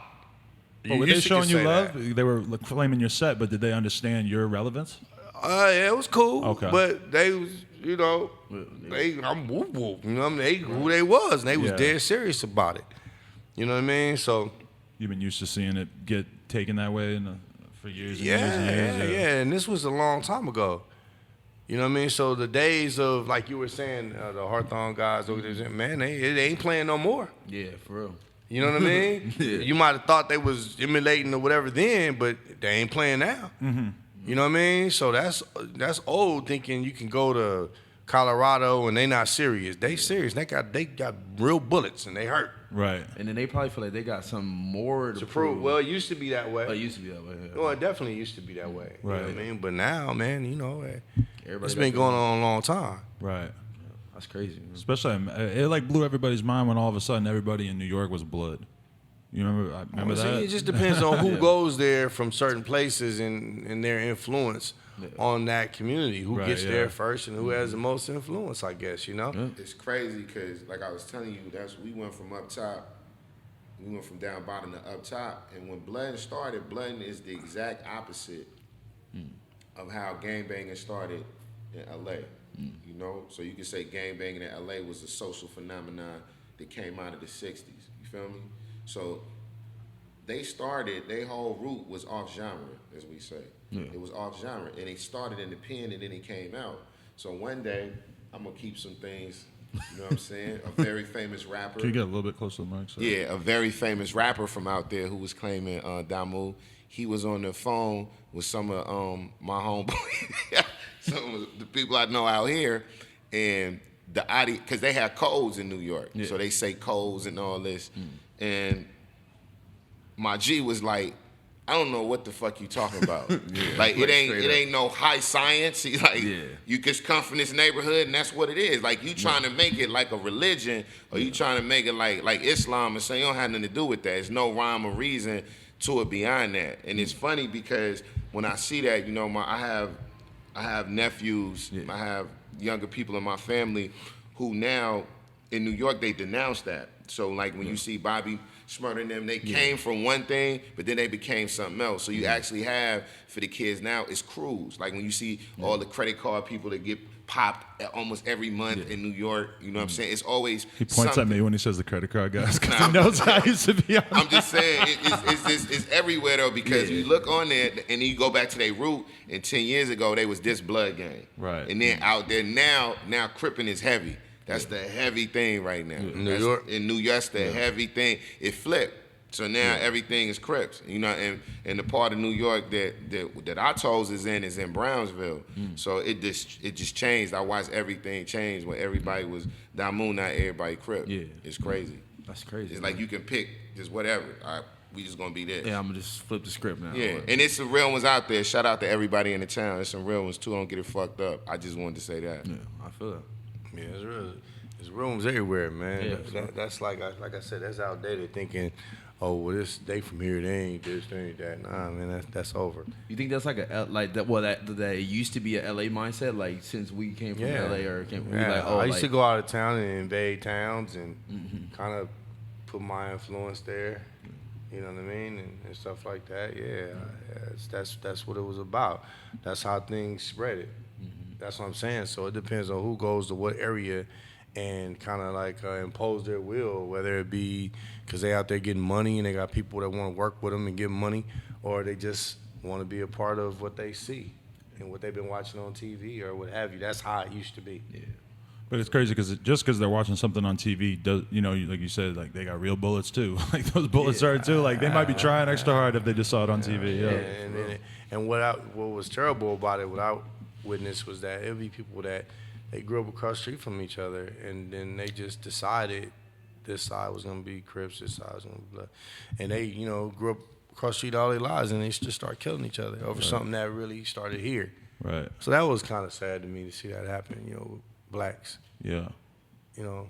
But were they used to showing you say love? that. They were claiming your set, but did they understand your relevance? Yeah, it was cool. Okay. But they was, I'm whoop whoop. You know what I mean? They who they was, and they was dead serious about it. You know what I mean? So You've been used to seeing it get taken that way for years and years yeah, and years. yeah. And this was a long time ago. You know what I mean? So the days of, like you were saying, the Hawthorne guys, man, they ain't playing no more. Yeah, for real. You know what I mean? Yeah. You might have thought they was emulating or whatever then, but they ain't playing now. Mm-hmm. You know what I mean? So that's old thinking you can go to Colorado and they not serious. They serious. They got real bullets and they hurt. Right. And then they probably feel like they got something more to prove. Well, it used to be that way. Oh, it used to be that way. Yeah. Well, it definitely used to be that way. You know what I Right. mean? But now, man, Everybody it's got been their- going on a long time. Right. That's crazy. Man. Especially, it like blew everybody's mind when all of a sudden everybody in New York was blood. You remember Well, see, that? it just depends on who Yeah. goes there from certain places and their influence on that community. Who Right, gets yeah. there first and who has the most influence, I guess, Yeah. It's crazy because, like I was telling you, we went from up top, we went from down bottom to up top, and when Bloodin started, Bloodin is the exact opposite of how gangbanging started in LA. You know, so you can say gangbanging in LA was a social phenomenon that came out of the '60s. You feel me? So they started, their whole root was off genre, as we say. Yeah. It was off genre, and it started in the pen, and then it came out. So one day, I'm gonna keep some things. You know what I'm saying? A very famous rapper. Can you get a little bit closer to the mic? So? Yeah, a very famous rapper from out there who was claiming Damu. He was on the phone with some of my homeboys, some of the people I know out here, and the audio, because they have codes in New York, so they say codes and all this. And my G was like, I don't know what the fuck you talking about. Like it ain't no high science. Like you just come from this neighborhood and that's what it is. Like you trying to make it like a religion, or you trying to make it like Islam and say you don't have nothing to do with that. There's no rhyme or reason to it beyond that. And it's funny because when I see that, you know, I have nephews, I have younger people in my family who now in New York they denounce that. So like when you see Bobby Smurder and them, they came from one thing, but then they became something else. So you actually have, for the kids now, it's crews. Like when you see all the credit card people that get popped almost every month in New York, you know what I'm saying? It's always He points something. at me when he says the credit card guys, because he knows how I used to be on I'm just saying, it's everywhere though, because you look on there and then you go back to their root, and 10 years ago they was this blood gang. Right. And then out there now Crippin' is heavy. That's the heavy thing right now. In New York, that's the heavy thing. It flipped. So now everything is Crips. You know, and the part of New York that I toes is in Brownsville. So it just changed. I watched everything change when everybody was Damu, not everybody Crip. Yeah. It's crazy. That's crazy. It's like you can pick just whatever. All right, we just gonna be this. Yeah, I'm gonna just flip the script now. Yeah, and it's some real ones out there. Shout out to everybody in the town. There's some real ones too. Don't get it fucked up. I just wanted to say that. Yeah, I feel it. Yeah, it's real. There's rooms everywhere, man. Yeah, That's like I said, that's outdated thinking, oh, well, they from here, they ain't this, they ain't that. Nah, man, that's over. You think that's like that it used to be a LA mindset, like since we came from LA or came from I used to go out of town and invade towns and kind of put my influence there. You know what I mean, and stuff like that. Yeah, that's what it was about. That's how things spread it. That's what I'm saying. So it depends on who goes to what area and kind of like impose their will, whether it be because they out there getting money and they got people that want to work with them and give money, or they just want to be a part of what they see and what they've been watching on TV or what have you. That's how it used to be. Yeah. But it's crazy because they're watching something on TV, does, you know, like you said, like they got real bullets too. Like those bullets are too. Like they might be trying extra hard if they just saw it on TV. Yeah. And what was terrible about it, what I witnessed, was that it'd be people that they grew up across the street from each other, and then they just decided this side was gonna be Crips, this side was gonna be Blood, and they, you know, grew up across the street all their lives, and they just start killing each other over something that really started here. Right. So that was kind of sad to me to see that happen. You know, with blacks. Yeah. You know.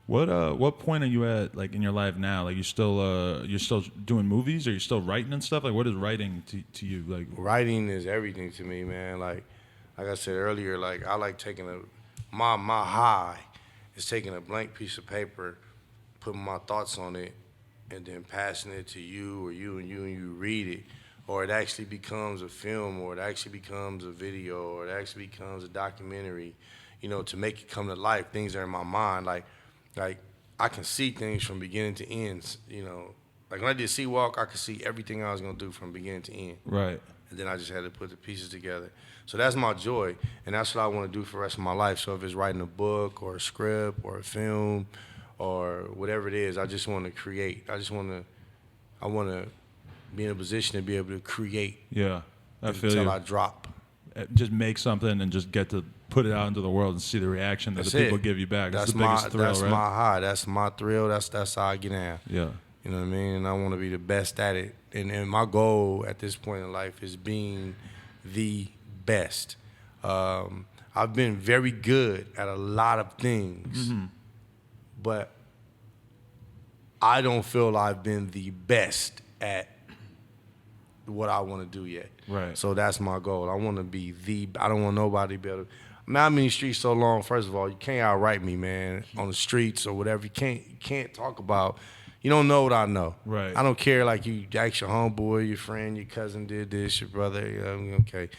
What point are you at, like in your life now? Like you're still doing movies, or you're still writing and stuff? Like what is writing to you? Like writing is everything to me, man. Like I said earlier, like I like taking my high is taking a blank piece of paper, putting my thoughts on it, and then passing it to you, or you and you read it, or it actually becomes a film, or it actually becomes a video, or it actually becomes a documentary, you know, to make it come to life. Things are in my mind, like I can see things from beginning to end, you know. Like when I did Seawalk, I could see everything I was gonna do from beginning to end. Right. And then I just had to put the pieces together. So that's my joy, and that's what I want to do for the rest of my life. So if it's writing a book or a script or a film or whatever it is, I just want to create. I want to be in a position to be able to create. Yeah, I feel until you. I drop. Just make something and just get to put it out into the world and see the reaction that the people give you back. That's the biggest thrill, that's right? my high. That's my thrill. That's how I get down. Yeah. You know what I mean? And I want to be the best at it. And my goal at this point in life is being the best. I've been very good at a lot of things, but I don't feel I've been the best at what I want to do yet. Right. So that's my goal. I want to be I don't want nobody to be able to. I mean, I'm in the streets so long. First of all, you can't outright me, man, on the streets or whatever. You can't talk about. You don't know what I know. Right. I don't care. Like you ask your homeboy, your friend, your cousin did this, your brother. Okay.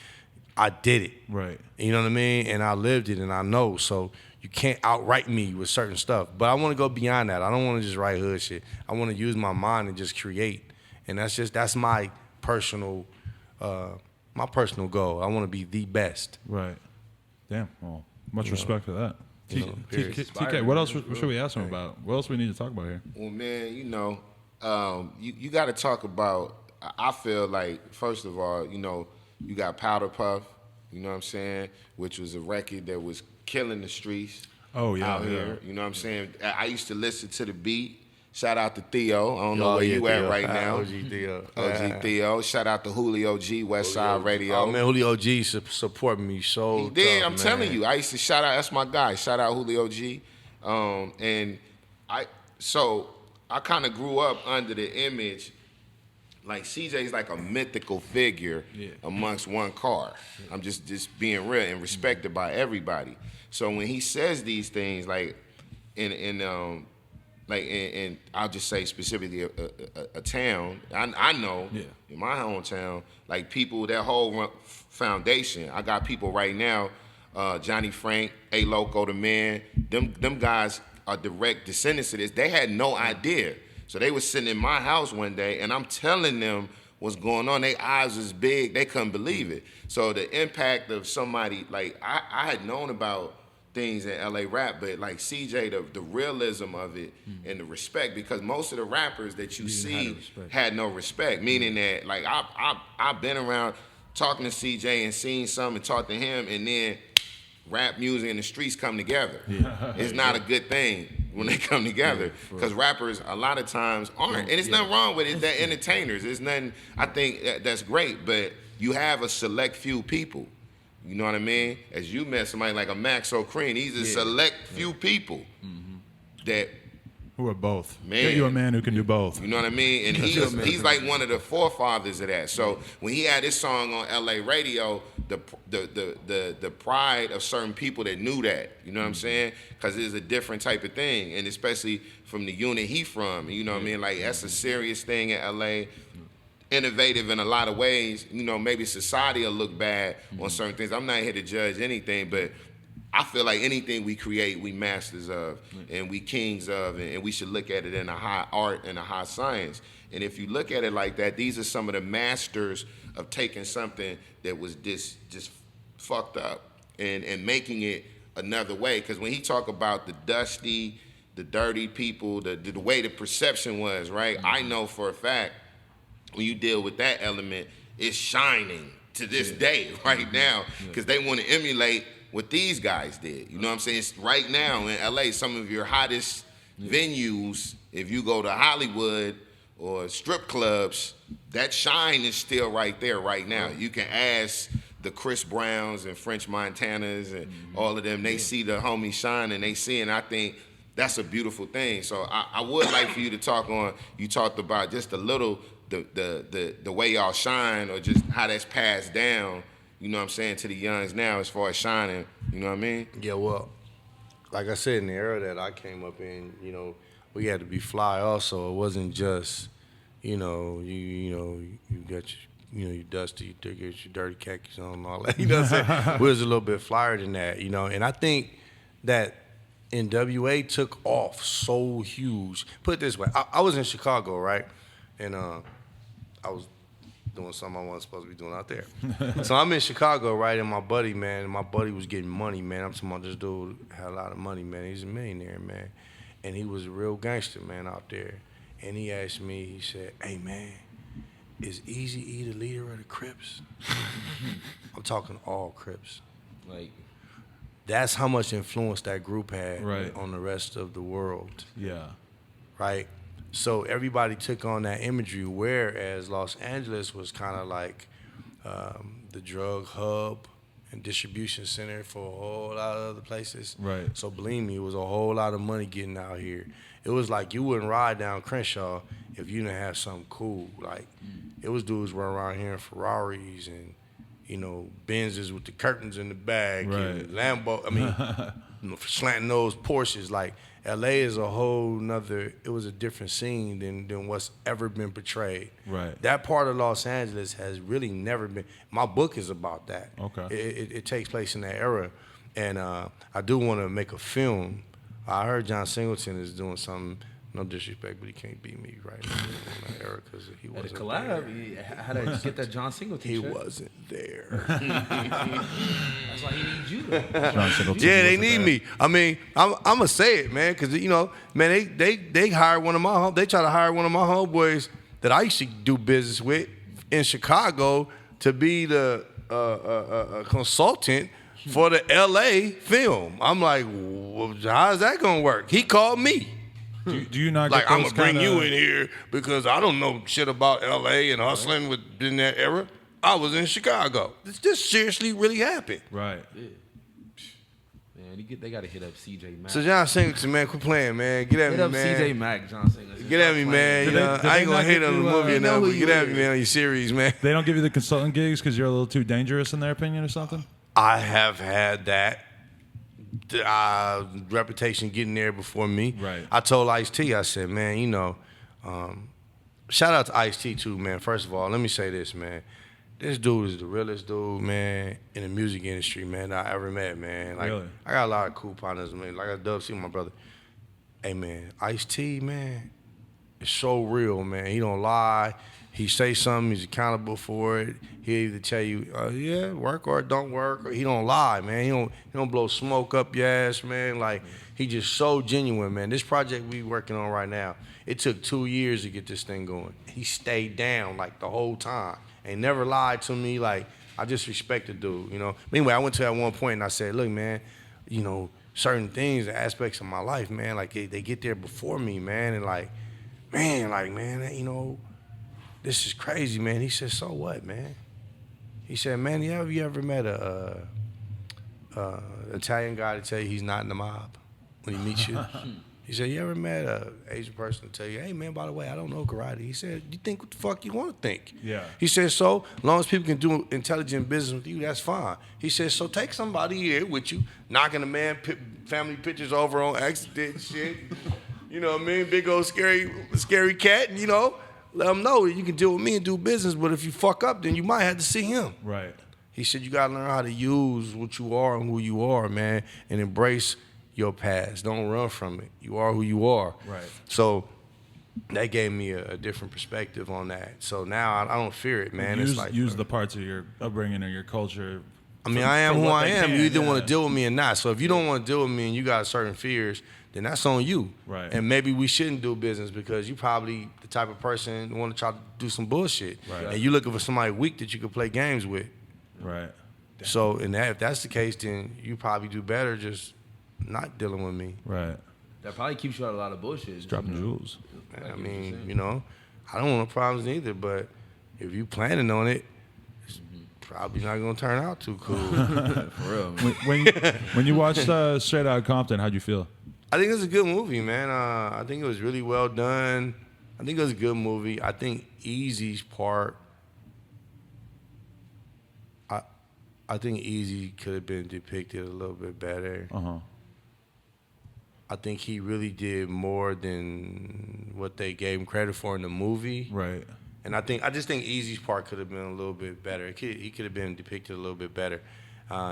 I did it. Right. You know what I mean? And I lived it, and I know. So you can't outright me with certain stuff. But I want to go beyond that. I don't want to just write hood shit. I want to use my mind and just create. And that's my personal goal. I want to be the best. Right. Damn. Well, much respect for that. Period. TK, what else should we ask him about? What else we need to talk about here? Well, man, you know, you got to talk about. I feel like, first of all, you know, you got Powder Puff. You know what I'm saying? Which was a record that was killing the streets. Oh yeah. Out here. You know what I'm saying? I used to listen to the beat. Shout out to Theo. I don't know where you at right now. OG Theo. OG Theo. Shout out to Julio G, West Side Radio. Oh man, Julio G support me so. He did. Tough, I'm telling you. I used to shout out. That's my guy. Shout out Julio G. And I kind of grew up under the image. Like CJ's like a mythical figure amongst one car. I'm just being real and respected by everybody. So when he says these things, like in I'll just say specifically a town. I know in my hometown, like people, that whole foundation. I got people right now, Johnny Frank, A Loco, the man. Them guys are direct descendants of this. They had no idea. So they was sitting in my house one day, and I'm telling them what's going on. Their eyes was big. They couldn't believe it. So the impact of somebody, like, I had known about things in LA rap, but like CJ, the realism of it and the respect, because most of the rappers that you see had no respect, meaning that, like, I've been around talking to CJ and seen some and talked to him, and then rap music and the streets come together. It's not a good thing when they come together, because rappers a lot of times aren't, and it's nothing wrong with it. They're entertainers. It's nothing. I think that's great, but you have a select few people. You know what I mean? As you met somebody like a Max O'Creen, he's a select few people that. Who are both. Man. Get you a man who can do both. You know what I mean? And he's like one of the forefathers of that. So when he had this song on LA radio, the pride of certain people that knew that, you know what I'm saying? Because it's a different type of thing, and especially from the unit he from, you know what I mean? Like, that's a serious thing in LA. Innovative in a lot of ways. You know, maybe society will look bad on certain things. I'm not here to judge anything, but I feel like anything we create, we masters of, and we kings of, and we should look at it in a high art and a high science. And if you look at it like that, these are some of the masters of taking something that was just fucked up and making it another way. Because when he talk about the dusty, the dirty people, the way the perception was, right? I know for a fact, when you deal with that element, it's shining to this day right now, because they want to emulate what these guys did. You know what I'm saying? It's right now in LA, some of your hottest venues, if you go to Hollywood or strip clubs, that shine is still right there right now. You can ask the Chris Browns and French Montanas and all of them, they see the homie shine and they see, and I think that's a beautiful thing. So I would like for you to talk on, you talked about just a little, the way y'all shine, or just how that's passed down, you know what I'm saying, to the youngs now as far as shining, you know what I mean? Yeah, well, like I said, in the era that I came up in, you know, we had to be fly also. It wasn't just, you know, you got your, you dusty, you get your dirty khakis on and all that, you know what I'm saying? We was a little bit flyer than that, you know, and I think that NWA took off so huge. Put it this way, I was in Chicago, right? And I was doing something I wasn't supposed to be doing out there. So I'm in Chicago, right? And my buddy was getting money, man. I'm talking about this dude had a lot of money, man. He's a millionaire, man. And he was a real gangster, man, out there. And he asked me, he said, "Hey, man, is Eazy-E the leader of the Crips?" I'm talking all Crips. Like, that's how much influence that group had Right. on the rest of the world. Yeah. Right? So everybody took on that imagery, whereas Los Angeles was kind of like the drug hub and distribution center for a whole lot of other places. Right. So believe me, it was a whole lot of money getting out here. It was like you wouldn't ride down Crenshaw if you didn't have something cool. Like, it was dudes running around here in Ferraris and, you know, Benzes with the curtains in the back, and Lambo. I mean, slanting those Porsches. Like, LA is a whole nother, it was a different scene than what's ever been portrayed. Right. That part of Los Angeles has really never been, my book is about that. Okay. It takes place in that era. And I do want to make a film. I heard John Singleton is doing something, no disrespect, but he can't beat me right now in that era because he at wasn't a collab, how to get that John Singleton He shit? wasn't there. That's why he needs you, though. John Singleton Yeah, they wasn't need there. me. I mean, I'm gonna say it, man, because, you know, man, they hired one of my they try to hire one of my homeboys that I used to do business with in Chicago to be the consultant for the LA film. I'm like, well, how's that gonna work? He called me. Do you not Like, get I'm those gonna bring kinda- you in here because I don't know shit about LA and hustling in that era. I was in Chicago. This seriously really happened. Right. Man, they gotta hit up CJ Mack. So John Singleton, man, quit playing, man. Get at Hit me, up man. CJ Mack, John Singleton. Get at me, man. Did You they- know, did I they ain't gonna not hate give on the you, movie they or know nothing, who but you get at me, is. man, on your series, man. They don't give you the consultant gigs because you're a little too dangerous in their opinion or something? I have had that reputation getting there before me. Right. I told Ice-T, I said, man, you know, shout out to Ice-T too, man. First of all, let me say this, man. This dude is the realest dude, man, in the music industry, man, that I ever met, man. Like, Really? I got a lot of cool partners, man. Like I Dub C, my brother. Hey, man, Ice-T, man, is so real, man. He don't lie. He say something, he's accountable for it. He'll either tell you, yeah, work or it don't work, or he don't lie, man. He don't blow smoke up your ass, man. Like, he just so genuine, man. This project we working on right now, it took 2 years to get this thing going. He stayed down, like, the whole time. Ain't never lied to me. Like, I just respect the dude, you know. Anyway, I went to at one point and I said, look, man, you know, certain things, aspects of my life, man, like, they get there before me, man. And, like, man, you know, this is crazy, man. He said, so what, man? He said, man, have you ever met a Italian guy to tell you he's not in the mob when he meets you? He said, you ever met a Asian person to tell you, hey, man, by the way, I don't know karate? He said, you think what the fuck you want to think? Yeah. He said, so as long as people can do intelligent business with you, that's fine. He said, so take somebody here with you, knocking a man family pictures over on accident and shit. You know what I mean? Big old scary cat, and, you know, let him know you can deal with me and do business, but if you fuck up, then you might have to see him. Right. He said, you got to learn how to use what you are and who you are, man, and embrace your past. Don't run from it. You are who you are. Right. So that gave me a different perspective on that. So now I don't fear it, man. Use, it's like use the parts of your upbringing or your culture. I mean, I am for who what I they am. can, You either want yeah. to deal with me or not. So if you don't want to deal with me and you got certain fears, then that's on you. Right. And maybe we shouldn't do business because you probably the type of person who want to try to do some bullshit. Right. And you looking for somebody weak that you can play games with. Right. So if that's the case, then you probably do better just not dealing with me. Right. That probably keeps you out of a lot of bullshit. Dropping you know? jewels. I mean, you know, I don't want no problems either, but if you planning on it, it's probably not gonna turn out too cool. For real, man. When you watched Straight Outta Compton, how'd you feel? I think it was a good movie, man. I think it was really well done. I think it was a good movie. I think Easy's part, I think Easy could have been depicted a little bit better. Uh-huh. I think he really did more than what they gave him credit for in the movie. Right. And I just think Easy's part could have been a little bit better. He could have been depicted a little bit better.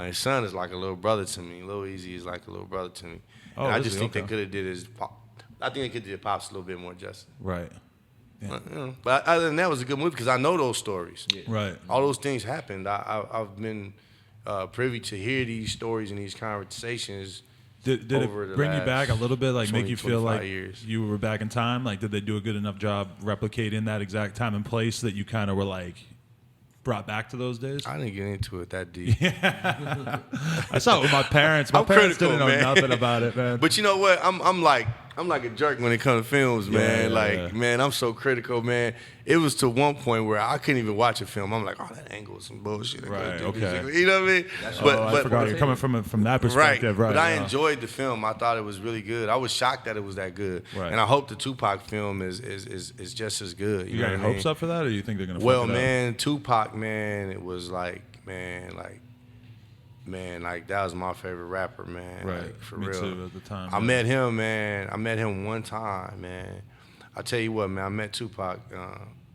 His son is like a little brother to me. Lil Easy is like a little brother to me. Oh, and I is just he? think Okay. they could have did his pop. I think they could have did Pops a little bit more justice. Right. Yeah. You know, but other than that, it was a good movie because I know those stories. Yeah. Right. All those things happened. I've been privy to hear these stories and these conversations. Did over it the bring you last back a little bit, like make 20, you feel 25 like years. you were back in time? Like, did they do a good enough job replicating that exact time and place that you kind of were like brought back to those days? I didn't get into it that deep. I saw it with my parents. My I'm parents critical, didn't know man. nothing about it, man. But you know what? I'm like a jerk when it comes to films, man. Yeah, like, yeah. man, I'm so critical, man. It was to one point where I couldn't even watch a film. I'm like, oh, that angle is some bullshit. I gotta Right, do this. okay. You know what I mean? I forgot you're coming from that perspective, right? But I yeah. enjoyed the film. I thought it was really good. I was shocked that it was that good. Right. And I hope the Tupac film is just as good. You know got what any I mean? hopes up for that, or you think they're gonna? Well, fuck it up? man, Tupac, man, it was like, man, that was my favorite rapper, man. Right. Like, for Me real. too at the time. I yeah. met him, man. I met him one time, man. I tell you what, man. I met Tupac.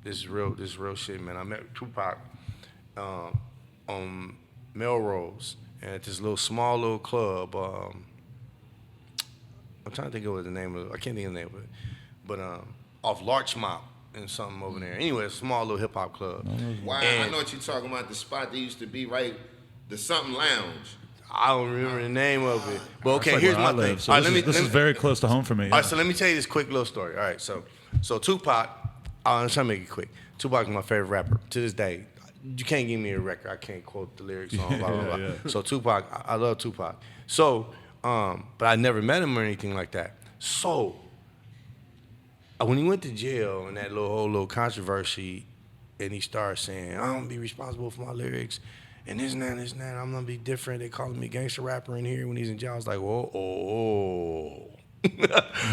This is real shit, man. I met Tupac on Melrose and at this small little club. I'm trying to think of what the name of it. I can't think of the name of it. But off Larchmont and something over there. Anyway, a small little hip hop club. Wow, I And- know what you're talking about. The spot that used to be right, the something lounge. I don't remember the name of it. But okay, That's like here's where my I live, thing. So All right, this is very close to home for me. All right, so let me tell you this quick little story. All right, so Tupac, I'm trying to make it quick. Tupac is my favorite rapper to this day. You can't give me a record. I can't quote the lyrics on blah, blah, blah. Yeah. So Tupac, I love Tupac. So, but I never met him or anything like that. So, when he went to jail and that whole little controversy, and he started saying, "I'm gonna be responsible for my lyrics, and this and that, this and that. I'm gonna be different. They calling me gangster rapper in here when he's in jail." I was like, whoa.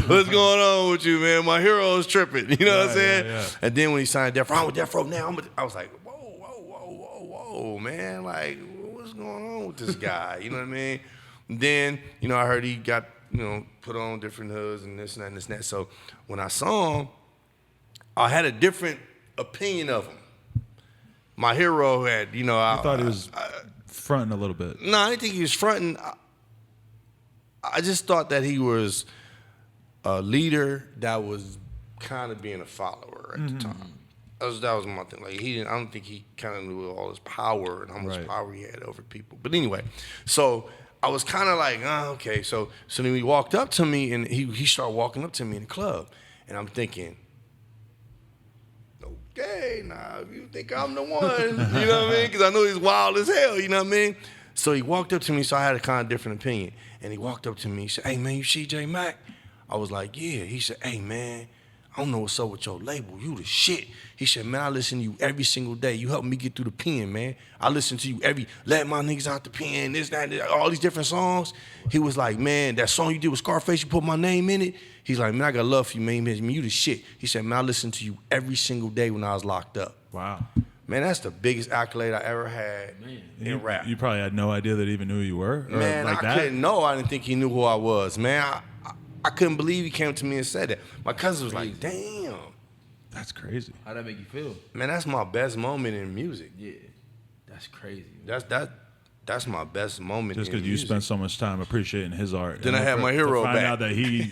What's going on with you, man? My hero is tripping. You know what I'm saying? Yeah. And then when he signed Death Row, I'm with Death Row now. I was like, whoa, man. Like, what's going on with this guy? You know what I mean? And then, you know, I heard he got, you know, put on different hoods and this and that and this and that. So when I saw him, I had a different opinion of him. My hero had, you know, I thought he was fronting a little bit. No, I didn't think he was fronting. I just thought that he was a leader that was kind of being a follower at the time. That was my thing. Like I don't think he kind of knew all his power and how much power he had over people. But anyway, so I was kind of like, okay. So then he walked up to me and he started walking up to me in the club, and I'm thinking, okay, now if you think I'm the one, you know what I mean? Because I know he's wild as hell, you know what I mean? So he walked up to me, so I had a kind of different opinion. And he walked up to me, he said, "Hey man, you CJ Mack?" I was like, "Yeah." He said, "Hey man, I don't know what's up with your label. You the shit." He said, "Man, I listen to you every single day. You help me get through the pen, man. I listen to you let my niggas out the pen, this, that, all these different songs." He was like, "Man, that song you did with Scarface, you put my name in it." He's like, "Man, I got love for you, man. You the shit." He said, "Man, I listened to you every single day when I was locked up." Wow. Man, that's the biggest accolade I ever had in rap. You probably had no idea that he even knew who you were? Or Man, like I couldn't know. I didn't think he knew who I was. Man, I couldn't believe he came to me and said that. My cousin was like, "Damn." That's crazy. How'd that make you feel? Man, that's my best moment in music. Yeah, that's crazy. Man. That's my best moment. Just because you spent so much time appreciating his art. Then I had my hero to find back. out that he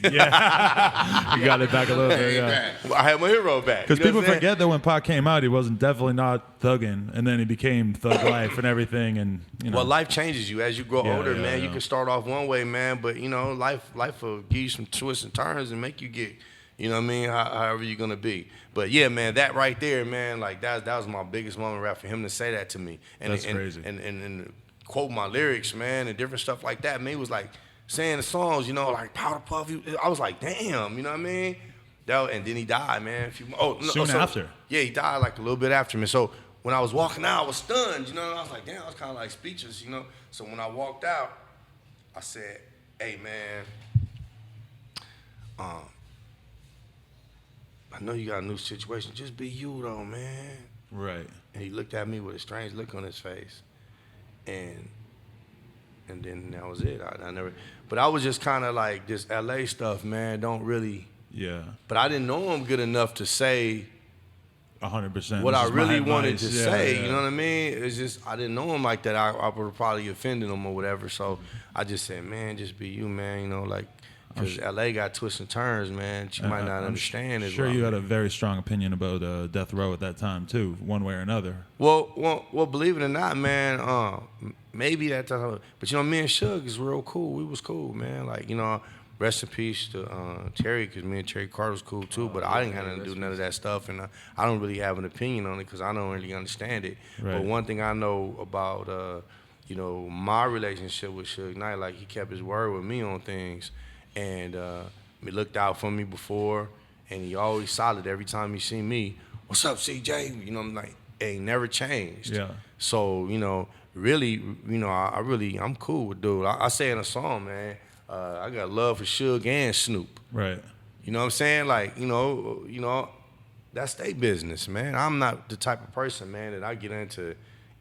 got it back a little bit. Yeah. I had my hero back. Because people forget that when Pac came out, he wasn't definitely not thugging, and then he became Thug Life and everything. And you know, Well, life changes you as you grow older, man. Yeah. You can start off one way, man, but you know, life will give you some twists and turns and make you get, you know what I mean, however you're gonna be. But yeah, man, that right there, man, like that was my biggest moment rap for him to say that to me. And That's crazy. And quote my lyrics, man, and different stuff like that. Man, he was like saying the songs, you know, like Powder Puff. I was like, damn, you know what I mean? And then he died, man. Soon after. Yeah, he died like a little bit after me. So when I was walking out, I was stunned, you know. And I was like, damn, I was kind of like speechless, you know. So when I walked out, I said, "Hey, man, I know you got a new situation. Just be you, though, man." Right. And he looked at me with a strange look on his face. And then that was it. I never, but I was just kind of like, this LA stuff, man, don't really. Yeah. But I didn't know him good enough to say 100%. what I really wanted to Yeah, say. yeah. You know what I mean? It's just, I didn't know him like that. I would have probably offended him or whatever. So I just said, "Man, just be you, man." You know, like, because LA got twists and turns, man. You might not understand. Sure, you had a very strong opinion about Death Row at that time too, one way or another. Well, believe it or not, man. Maybe that time, but you know, me and Suge is real cool. We was cool, man. Like, you know, rest in peace to Terry, because me and Terry Carter was cool too. But I didn't have to do none of that stuff, and I don't really have an opinion on it because I don't really understand it. Right. But one thing I know about, you know, my relationship with Suge Knight, like, he kept his word with me on things. And he looked out for me before, and he always solid every time he seen me. "What's up, CJ?" You know, I'm like, it ain't never changed. Yeah. So, you know, really, you know, I'm cool with dude. I say in a song, man, I got love for Suge and Snoop. Right. You know what I'm saying? Like, you know, that's their business, man. I'm not the type of person, man, that I get into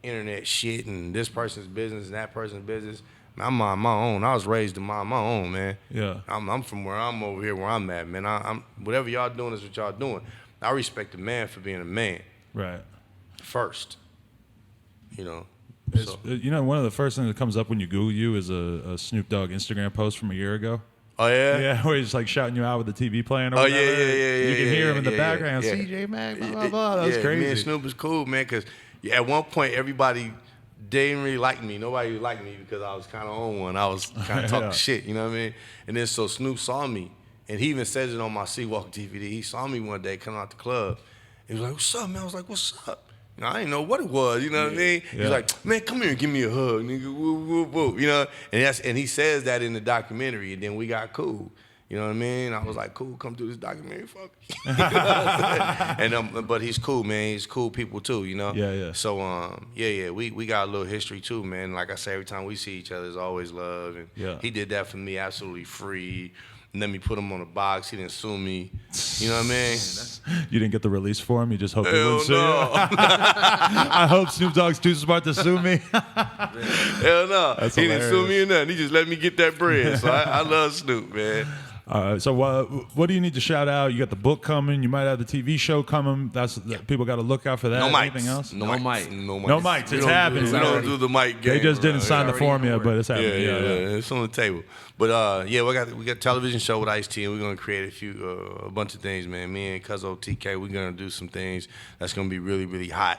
internet shit and this person's business and that person's business. I mind my own. I was raised to mind my own, man. Yeah. I'm from where I'm over here where I'm at, man. I'm whatever y'all doing is what y'all doing. I respect a man for being a man. Right. First. You know. So. You know, one of the first things that comes up when you Google you is a Snoop Dogg Instagram post from a year ago. Oh yeah? Yeah, where he's like shouting you out with the TV playing or Oh, whatever. yeah. You can hear him in the yeah, background. yeah. CJ Mack, blah, blah, blah. That was crazy. Me and Snoop is cool, man, because at one point everybody didn't really like me. Nobody liked me because I was kind of on one. I was kind of talking shit, you know what I mean? And then so Snoop saw me, and he even says it on my Seawalk DVD. He saw me one day coming out the club. He was like, "What's up, man?" I was like, "What's up?" You know, I didn't know what it was, you know what I mean? Yeah. He's like, "Man, come here and give me a hug, nigga, woo, woo, woo." You know, and he says that in the documentary, and then we got cool. You know what I mean? I was like, cool, come do this documentary, fuck. You know what I'm saying? And but he's cool, man. He's cool people too, you know. Yeah. So we got a little history too, man. Like I say, every time we see each other, it's always love. And he did that for me absolutely free. Let me put him on a box. He didn't sue me. You know what I mean? You didn't get the release for him? You just hoped he Hell wouldn't sue you? no. I hope Snoop Dogg's too smart to sue me. Hell no. That's He didn't sue hilarious. me or nothing. He just let me get that bread. So I love Snoop, man. So what do you need to shout out? You got the book coming. You might have the TV show coming. People got to look out for that. No mics. Anything else? No mics. No mics. It's happening. We don't do the mic game. They just didn't sign the form yet, but it's Yeah, happening. yeah. It's on the table. But we got a television show with Ice-T, and we're gonna create a bunch of things, man. Me and Cuzzo TK, we're gonna do some things that's gonna be really, really hot,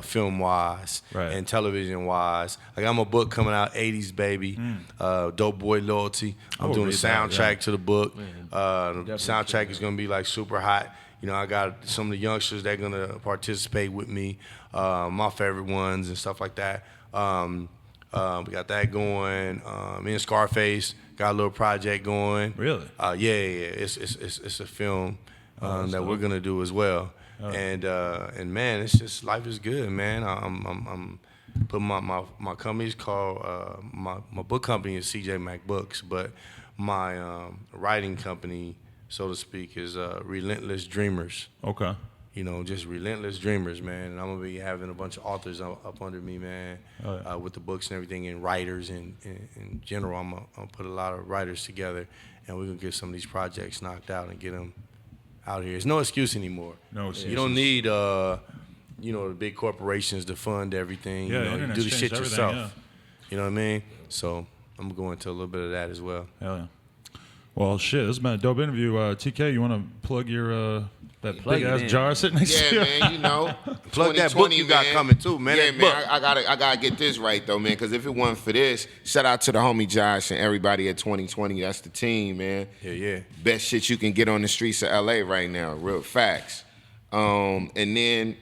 film wise and television wise. Like I'm a book coming out, 80s baby, Dope Boy Loyalty. I'm doing a soundtrack to the book. The soundtrack is gonna be like super hot. You know, I got some of the youngsters that are gonna participate with me, my favorite ones and stuff like that. We got that going. Me and Scarface got a little project going. Really? Yeah. It's a film that we're gonna do as well. And man, it's just life is good, man. I'm putting my company's called my book company is CJ Mac Books, but my writing company, so to speak, is Relentless Dreamers. Okay. You know, just relentless dreamers, man. And I'm gonna be having a bunch of authors up under me, man, with the books and everything, and writers in general. I'm gonna put a lot of writers together, and we're gonna get some of these projects knocked out and get them out here. There's no excuse anymore. No excuse. You don't need, the big corporations to fund everything. Yeah, you do the shit yourself. Yeah. You know what I mean? So I'm gonna go into a little bit of that as well. Hell yeah. Well, shit, this has been a dope interview. TK, you want to plug your that big ass jar sitting next to you? Yeah, man, you know. Plug that book you got coming too, man. Yeah, That man, book. I gotta get this right though, man. Because if it wasn't for this, shout out to the homie Josh and everybody at 2020. That's the team, man. Yeah. Best shit you can get on the streets of LA right now. Real facts. And then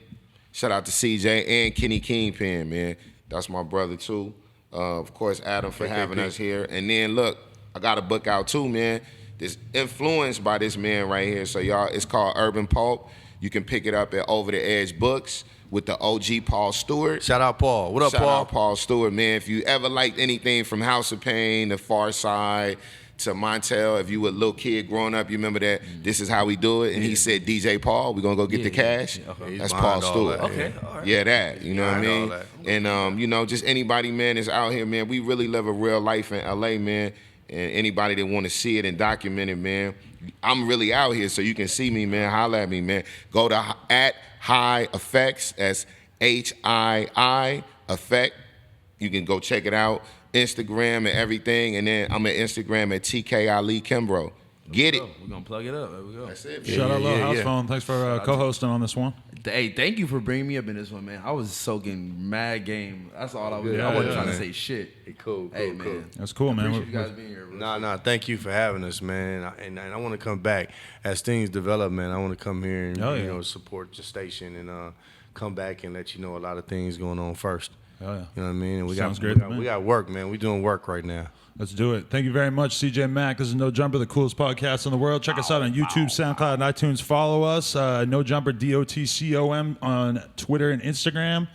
shout out to CJ and Kenny Kingpin, man. That's my brother too. Of course, Adam for having us here. And then look, I got a book out too, man. This influenced by this man right here. So y'all, it's called Urban Pulp. You can pick it up at Over the Edge Books with the OG Paul Stewart. Shout out Paul. What up, Shout Paul? out Paul Stewart, man. If you ever liked anything from House of Pain, The Far Side, to Montel, if you were a little kid growing up, you remember that This Is How We Do It, and he said, DJ Paul, we're gonna go get the cash. He's That's behind Paul all Stewart. that, Okay, all right. Yeah, that. You know what I Behind mean? all that. And just anybody, man, that's out here, man. We really live a real life in LA, man. And anybody that want to see it and document it, man, I'm really out here, so you can see me, man. Holla at me, man. Go to at Hiieffect. That's HII Effect. You can go check it out. Instagram and everything, and then I'm at Instagram at TK Ali Kimbrough. Get it. We're going to plug it up. There we go. That's it. Shout out Lil yeah, House yeah. Phone. Thanks for co-hosting on this one. Hey, thank you for bringing me up in this one, man. I was soaking mad game. That's all I was doing. Yeah, I wasn't yeah, trying man. to say shit. Cool. Hey, man. That's cool, man. Appreciate you guys being here. Bro. Nah. Thank you for having us, man. And I want to come back as things develop, man. I want to come here and support your station and come back and let you know a lot of things going on first. Oh, yeah. You know what I mean? And Sounds great to me. we got work, man. We doing work right now. Let's do it. Thank you very much, CJ Mack. This is No Jumper, the coolest podcast in the world. Check us out on YouTube, SoundCloud, and iTunes. Follow us, No Jumper, DOTCOM, on Twitter and Instagram.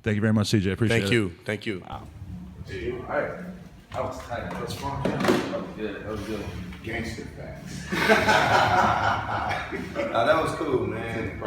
Thank you very much, CJ. Appreciate it. Thank you. All right. That was tight. That was fun. That was good. Gangster facts. That was cool, man.